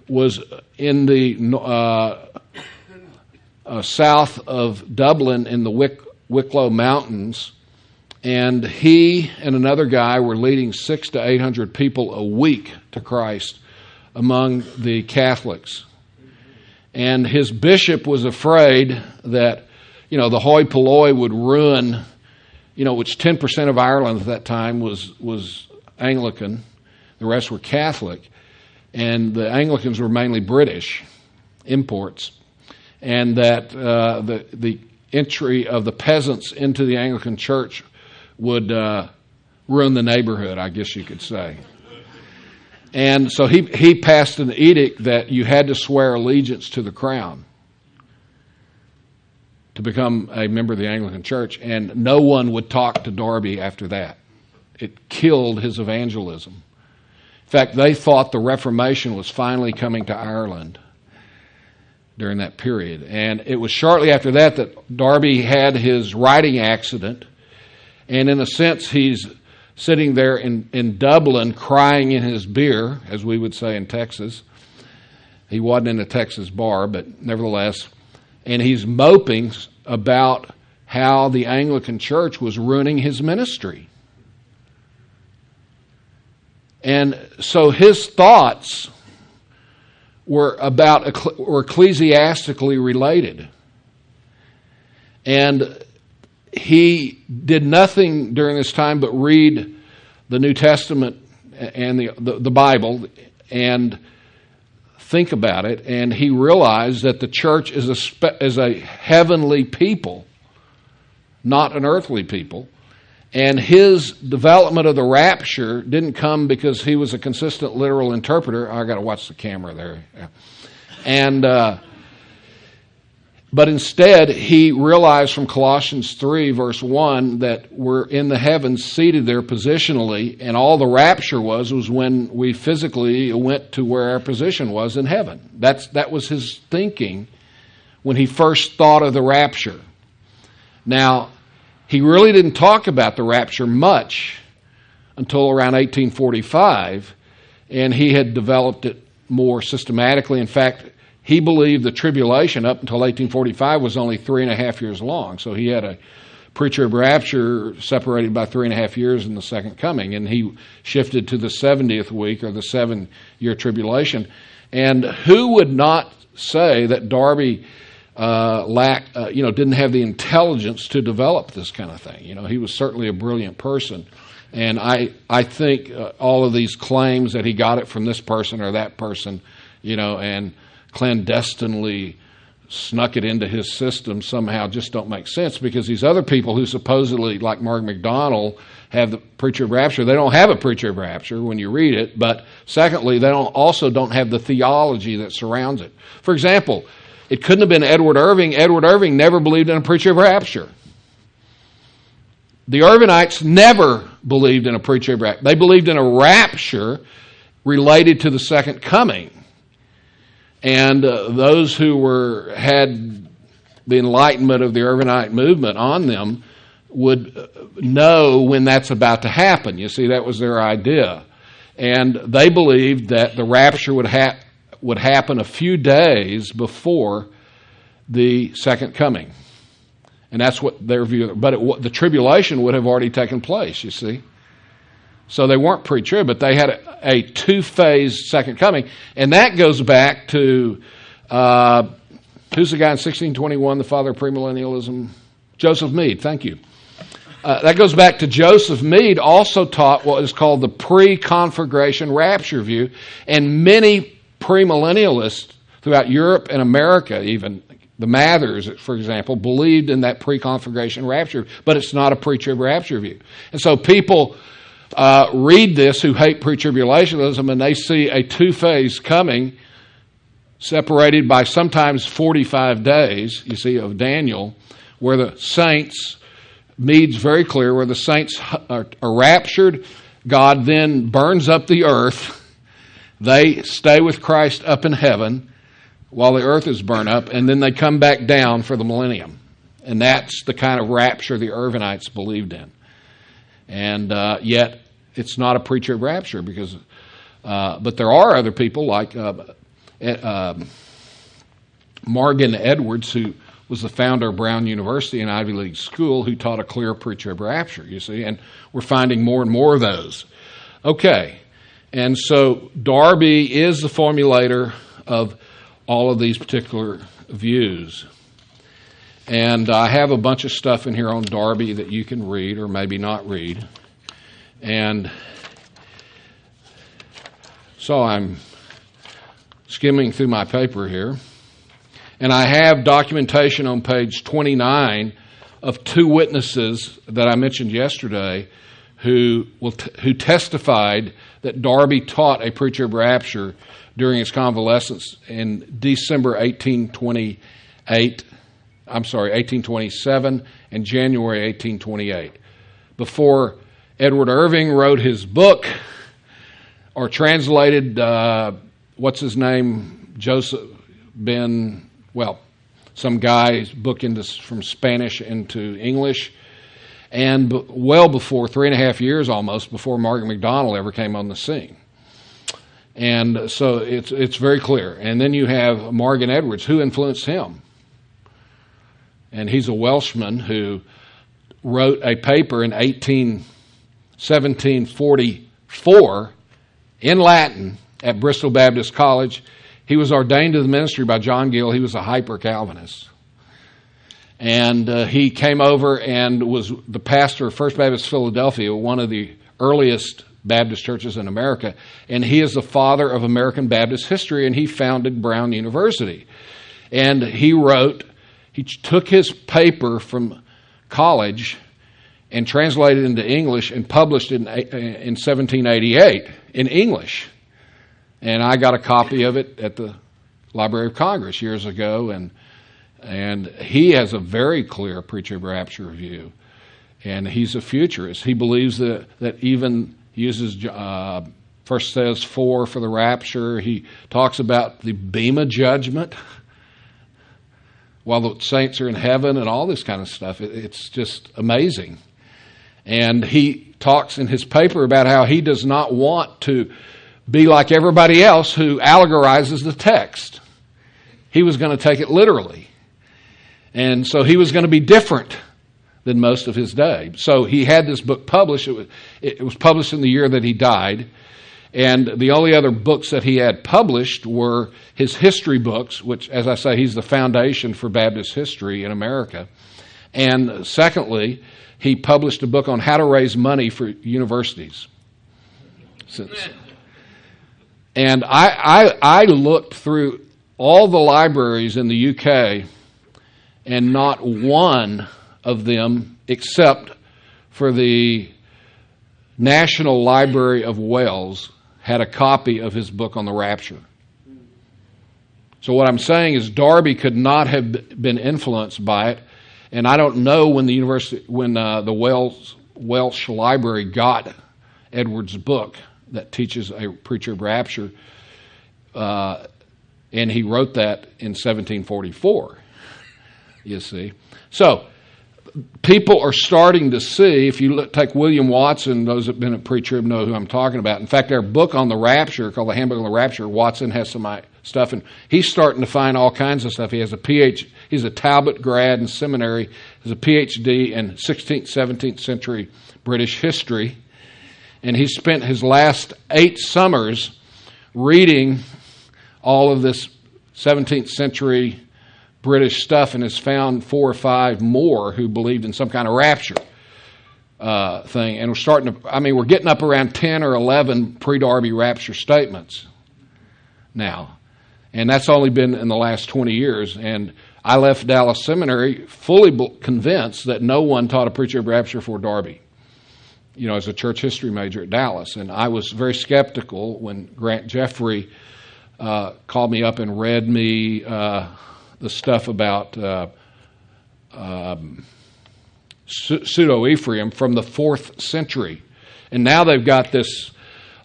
was in the south of Dublin in the Wicklow Mountains, and he and another guy were leading 600 to 800 people a week to Christ among the Catholics. And his bishop was afraid that, the hoi polloi would ruin, which 10% of Ireland at that time was Anglican. The rest were Catholic. And the Anglicans were mainly British imports. And that the entry of the peasants into the Anglican Church would ruin the neighborhood, I guess you could say. And so he passed an edict that you had to swear allegiance to the crown to become a member of the Anglican Church, and no one would talk to Darby after that. It killed his evangelism. In fact, they thought the Reformation was finally coming to Ireland during that period. And it was shortly after that Darby had his riding accident, and in a sense he's sitting there in Dublin crying in his beer, as we would say in Texas. He wasn't in a Texas bar, but nevertheless. And he's moping about how the Anglican Church was ruining his ministry. And so his thoughts were ecclesiastically related. And he did nothing during this time but read the New Testament and the Bible and think about it. And he realized that the church is a heavenly people, not an earthly people. And his development of the rapture didn't come because he was a consistent literal interpreter. I got to watch the camera there. And but instead, he realized from Colossians 3, verse 1, that we're in the heavens, seated there positionally, and all the rapture was when we physically went to where our position was in heaven. That was his thinking when he first thought of the rapture. Now, he really didn't talk about the rapture much until around 1845, and he had developed it more systematically. In fact, he believed the tribulation up until 1845 was only 3.5 years long. So he had a pre-trib rapture separated by 3.5 years in the second coming, and he shifted to the 70th week, or the 7-year tribulation. And who would not say that Darby didn't have the intelligence to develop this kind of thing? He was certainly a brilliant person. And I think all of these claims that he got it from this person or that person, and clandestinely snuck it into his system somehow just don't make sense, because these other people who supposedly, like Mark McDonald, have the pre-trib rapture, they don't have a pre-trib rapture when you read it, but secondly, they don't have the theology that surrounds it. For example, it couldn't have been Edward Irving. Edward Irving never believed in a pre-trib rapture. The Irvingites never believed in a pre-trib rapture. They believed in a rapture related to the second coming. And those who had the enlightenment of the Irvingite movement on them would know when that's about to happen. You see, that was their idea. And they believed that the rapture would happen a few days before the second coming. And that's what their view. But the tribulation would have already taken place, you see. So they weren't pre-trib, but they had a two-phase second coming. And that goes back to, who's the guy in 1621, the father of premillennialism? Joseph Mead, thank you. That goes back to Joseph Mead, also taught what is called the pre-conflagration rapture view. And many premillennialists throughout Europe and America, even the Mathers, for example, believed in that pre-conflagration rapture, but it's not a pre-trib rapture view. And so people read this who hate pre-tribulationism, and they see a two-phase coming separated by sometimes 45 days, you see, of Daniel, where the saints, Mead's very clear, where the saints are raptured, God then burns up the earth, they stay with Christ up in heaven while the earth is burned up, and then they come back down for the millennium. And that's the kind of rapture the Irvingites believed in. And yet, it's not a pre-trib rapture, because, but there are other people like Morgan Edwards, who was the founder of Brown University, an Ivy League school, who taught a clear pre-trib rapture, you see, and we're finding more and more of those. Okay, and so Darby is the formulator of all of these particular views. And I have a bunch of stuff in here on Darby that you can read or maybe not read. And so I'm skimming through my paper here. And I have documentation on page 29 of two witnesses that I mentioned yesterday who testified that Darby taught a pre-trib rapture during his convalescence in December 1827 and January 1828. Before Edward Irving wrote his book, or translated, what's his name, some guy's book from Spanish into English. and well before 3.5 years almost before Margaret MacDonald ever came on the scene. And so it's very clear. And then you have Morgan Edwards. Who influenced him? And he's a Welshman who wrote a paper in 1744 in Latin at Bristol Baptist College. He was ordained to the ministry by John Gill. He was a hyper-Calvinist. And he came over and was the pastor of First Baptist Philadelphia, one of the earliest Baptist churches in America. And he is the father of American Baptist history, and he founded Brown University. And he took his paper from college and translated it into English and published it in 1788 in English. And I got a copy of it at the Library of Congress years ago, and he has a very clear preacher of rapture view. And he's a futurist. He believes that even uses first says 4 for the rapture. He talks about the bema judgment while the saints are in heaven and all this kind of stuff. It's just amazing. And he talks in his paper about how he does not want to be like everybody else who allegorizes the text. He was going to take it literally. And so he was going to be different than most of his day. So he had this book published. It was published in the year that he died. And the only other books that he had published were his history books, which, as I say, he's the foundation for Baptist history in America. And secondly, he published a book on how to raise money for universities. And I looked through all the libraries in the UK, and not one of them, except for the National Library of Wales, had a copy of his book on the rapture. So what I'm saying is Darby could not have been influenced by it, and I don't know when the Welsh Library got Edwards' book that teaches a preacher of rapture, and he wrote that in 1744. You see, so people are starting to see. If you take William Watson, those that have been at Pre-Trib know who I'm talking about. In fact, our book on the rapture, called the Handbook on the Rapture, Watson has some stuff, and he's starting to find all kinds of stuff. He has a PhD. He's a Talbot grad in seminary. He has a PhD in 16th, 17th century British history, and he spent his last 8 summers reading all of this 17th century British stuff, and has found 4 or 5 more who believed in some kind of rapture thing. And we're getting up around 10 or 11 pre-Darby rapture statements now. And that's only been in the last 20 years. And I left Dallas Seminary fully convinced that no one taught a preacher of rapture for Darby, as a church history major at Dallas. And I was very skeptical when Grant Jeffrey called me up and read me the stuff about Pseudo-Ephraim from the 4th century. And now they've got this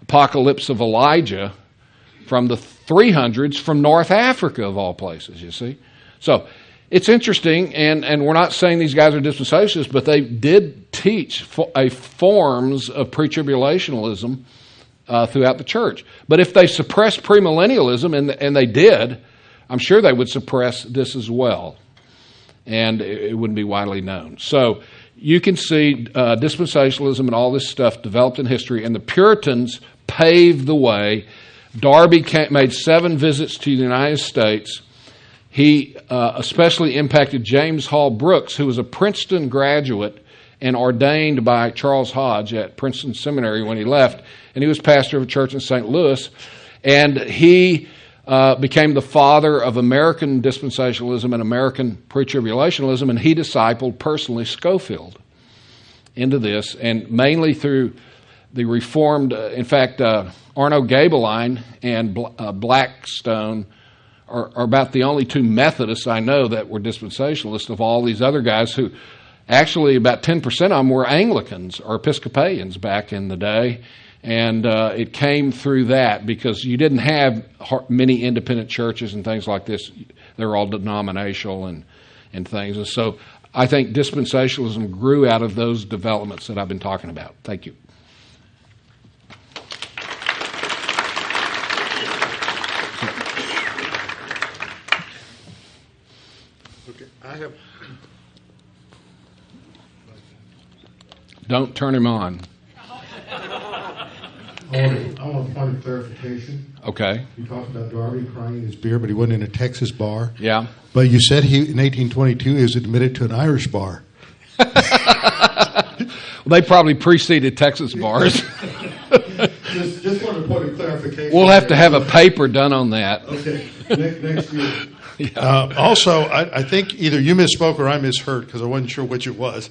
Apocalypse of Elijah from the 300s from North Africa, of all places, you see. So it's interesting, and we're not saying these guys are dispensationalists, but they did teach forms of pre-tribulationalism throughout the church. But if they suppressed premillennialism, and they did, I'm sure they would suppress this as well, and it wouldn't be widely known. So you can see dispensationalism and all this stuff developed in history, and the Puritans paved the way. Darby made 7 visits to the United States. He especially impacted James Hall Brooks, who was a Princeton graduate and ordained by Charles Hodge at Princeton Seminary when he left, and he was pastor of a church in St. Louis, and he became the father of American dispensationalism and American pre-tribulationalism, and he discipled personally Schofield into this, and mainly through the Reformed. In fact, Arno Gabeline and Blackstone are about the only 2 Methodists I know that were dispensationalists of all these other guys, who actually about 10% of them were Anglicans or Episcopalians back in the day. And it came through that, because you didn't have many independent churches and things like this. They were all denominational and things. And so I think dispensationalism grew out of those developments that I've been talking about. Thank you. Okay, I have. Don't turn him on. I want a point of clarification. Okay. You talked about Darby crying his beer, but he went in a Texas bar. Yeah. But you said in 1822 he was admitted to an Irish bar. They probably preceded Texas bars. just want a point of clarification. We'll have to have a paper done on that. Okay, next year. Yeah. Also, I think either you misspoke or I misheard because I wasn't sure which it was.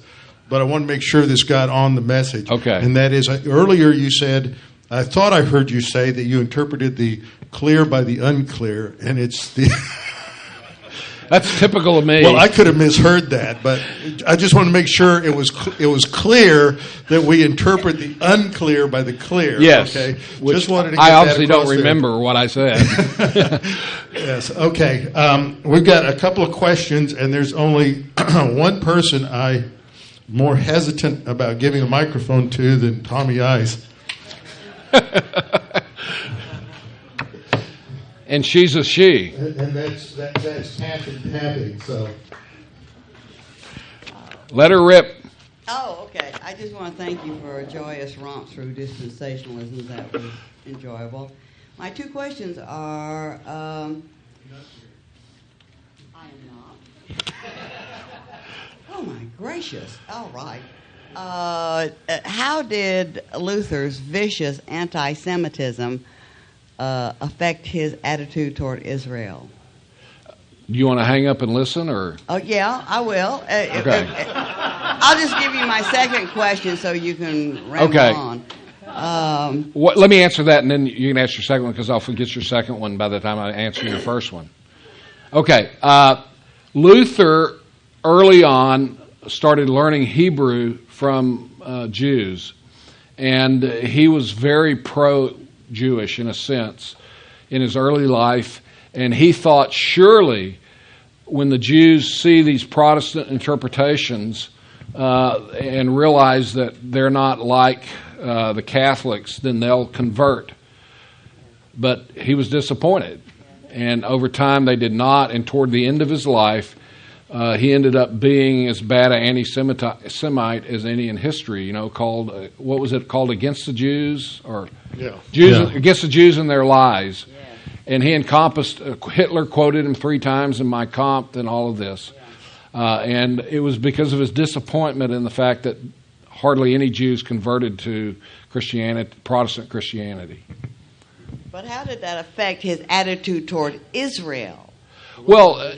But I want to make sure this got on the message. Okay. And that is, earlier you said, I thought I heard you say that you interpreted the clear by the unclear, and it's the... That's typical of me. Well, I could have misheard that, but I just want to make sure it was clear that we interpret the unclear by the clear. Yes. Okay. Which just wanted to get I that obviously don't across there. remember what I said. Yes. Okay. We've got a couple of questions, and there's only one person I'm more hesitant about giving a microphone to than Tommy Ice. And she's a she. And that's tapping. So Let her rip. Oh, okay. I just want to thank you for a joyous romp through dispensationalism. That was enjoyable. My two questions are... I am not. Oh, my gracious. All right. How did Luther's vicious anti-Semitism affect his attitude toward Israel? Do you want to hang up and listen, or? Oh, yeah, I will. Okay. I'll just give you my second question so you can ramble on. Let me answer that, and then you can ask your second one, because I'll forget your second one by the time I answer your first one. Okay. Luther, early on, started learning Hebrew from Jews, and he was very pro-Jewish in a sense in his early life, and he thought surely when the Jews see these Protestant interpretations and realize that they're not like the Catholics, then they'll convert. But he was disappointed, and over time they did not, and toward the end of his life he ended up being as bad an anti-Semite as any in history. You know, called what was it called? Against the Jews, or Jews against the Jews and their lies. Yeah. And he encompassed. Hitler quoted him 3 times in Mein Kampf and all of this, and it was because of his disappointment in the fact that hardly any Jews converted to Christianity, Protestant Christianity. But how did that affect his attitude toward Israel? Well,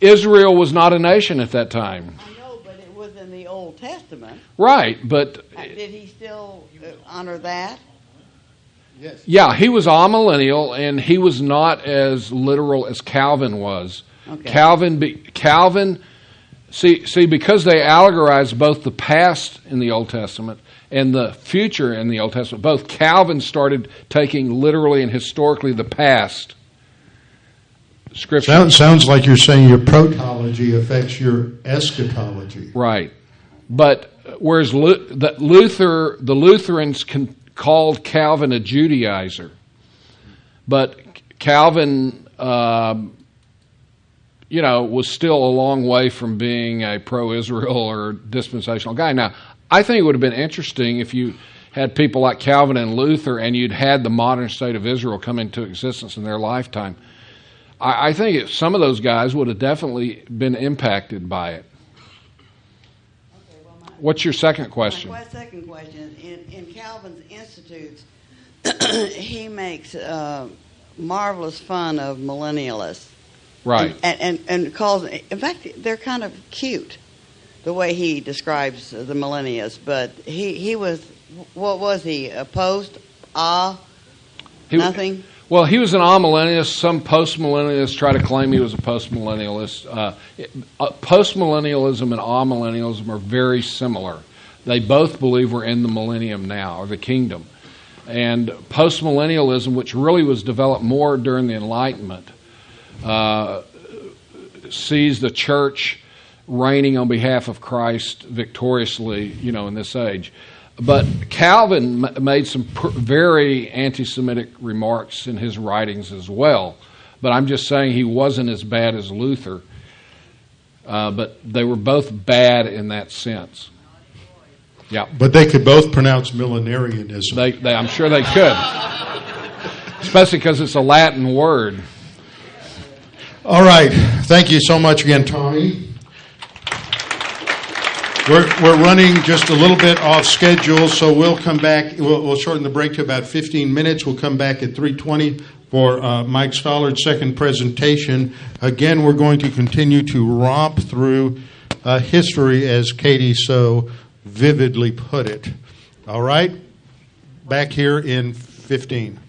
Israel was not a nation at that time. I know, but it was in the Old Testament. Right, but... Did he still honor that? yes. Yeah, he was amillennial, and he was not as literal as Calvin was. Okay. Calvin, see, because they allegorized both the past in the Old Testament and the future in the Old Testament, both Calvin started taking literally and historically the past Scripture. Sounds like you're saying your protology affects your eschatology. Right. But whereas the Lutherans called Calvin a Judaizer, but Calvin, was still a long way from being a pro-Israel or dispensational guy. Now, I think it would have been interesting if you had people like Calvin and Luther and you'd had the modern state of Israel come into existence in their lifetime. I think some of those guys would have definitely been impacted by it. Okay, well, what's your second question? My second question, in Calvin's Institutes, he makes marvelous fun of millennialists. Right. And calls, in fact, they're kind of cute, the way he describes the millennials. But he was, what was he, opposed? Nothing? Well, he was an amillennialist. Some postmillennialists try to claim he was a postmillennialist. Postmillennialism and amillennialism are very similar. They both believe we're in the millennium now, or the kingdom. And postmillennialism, which really was developed more during the Enlightenment, sees the church reigning on behalf of Christ victoriously, in this age. But Calvin made some very anti-Semitic remarks in his writings as well. But I'm just saying he wasn't as bad as Luther. But they were both bad in that sense. Yeah. But they could both pronounce millenarianism. I'm sure they could. Especially because it's a Latin word. All right. Thank you so much again, Tommy. We're running just a little bit off schedule, so we'll come back. We'll shorten the break to about 15 minutes. We'll come back at 3:20 for Mike Stollard's second presentation. Again, we're going to continue to romp through history, as Katie so vividly put it. All right? Back here in 15.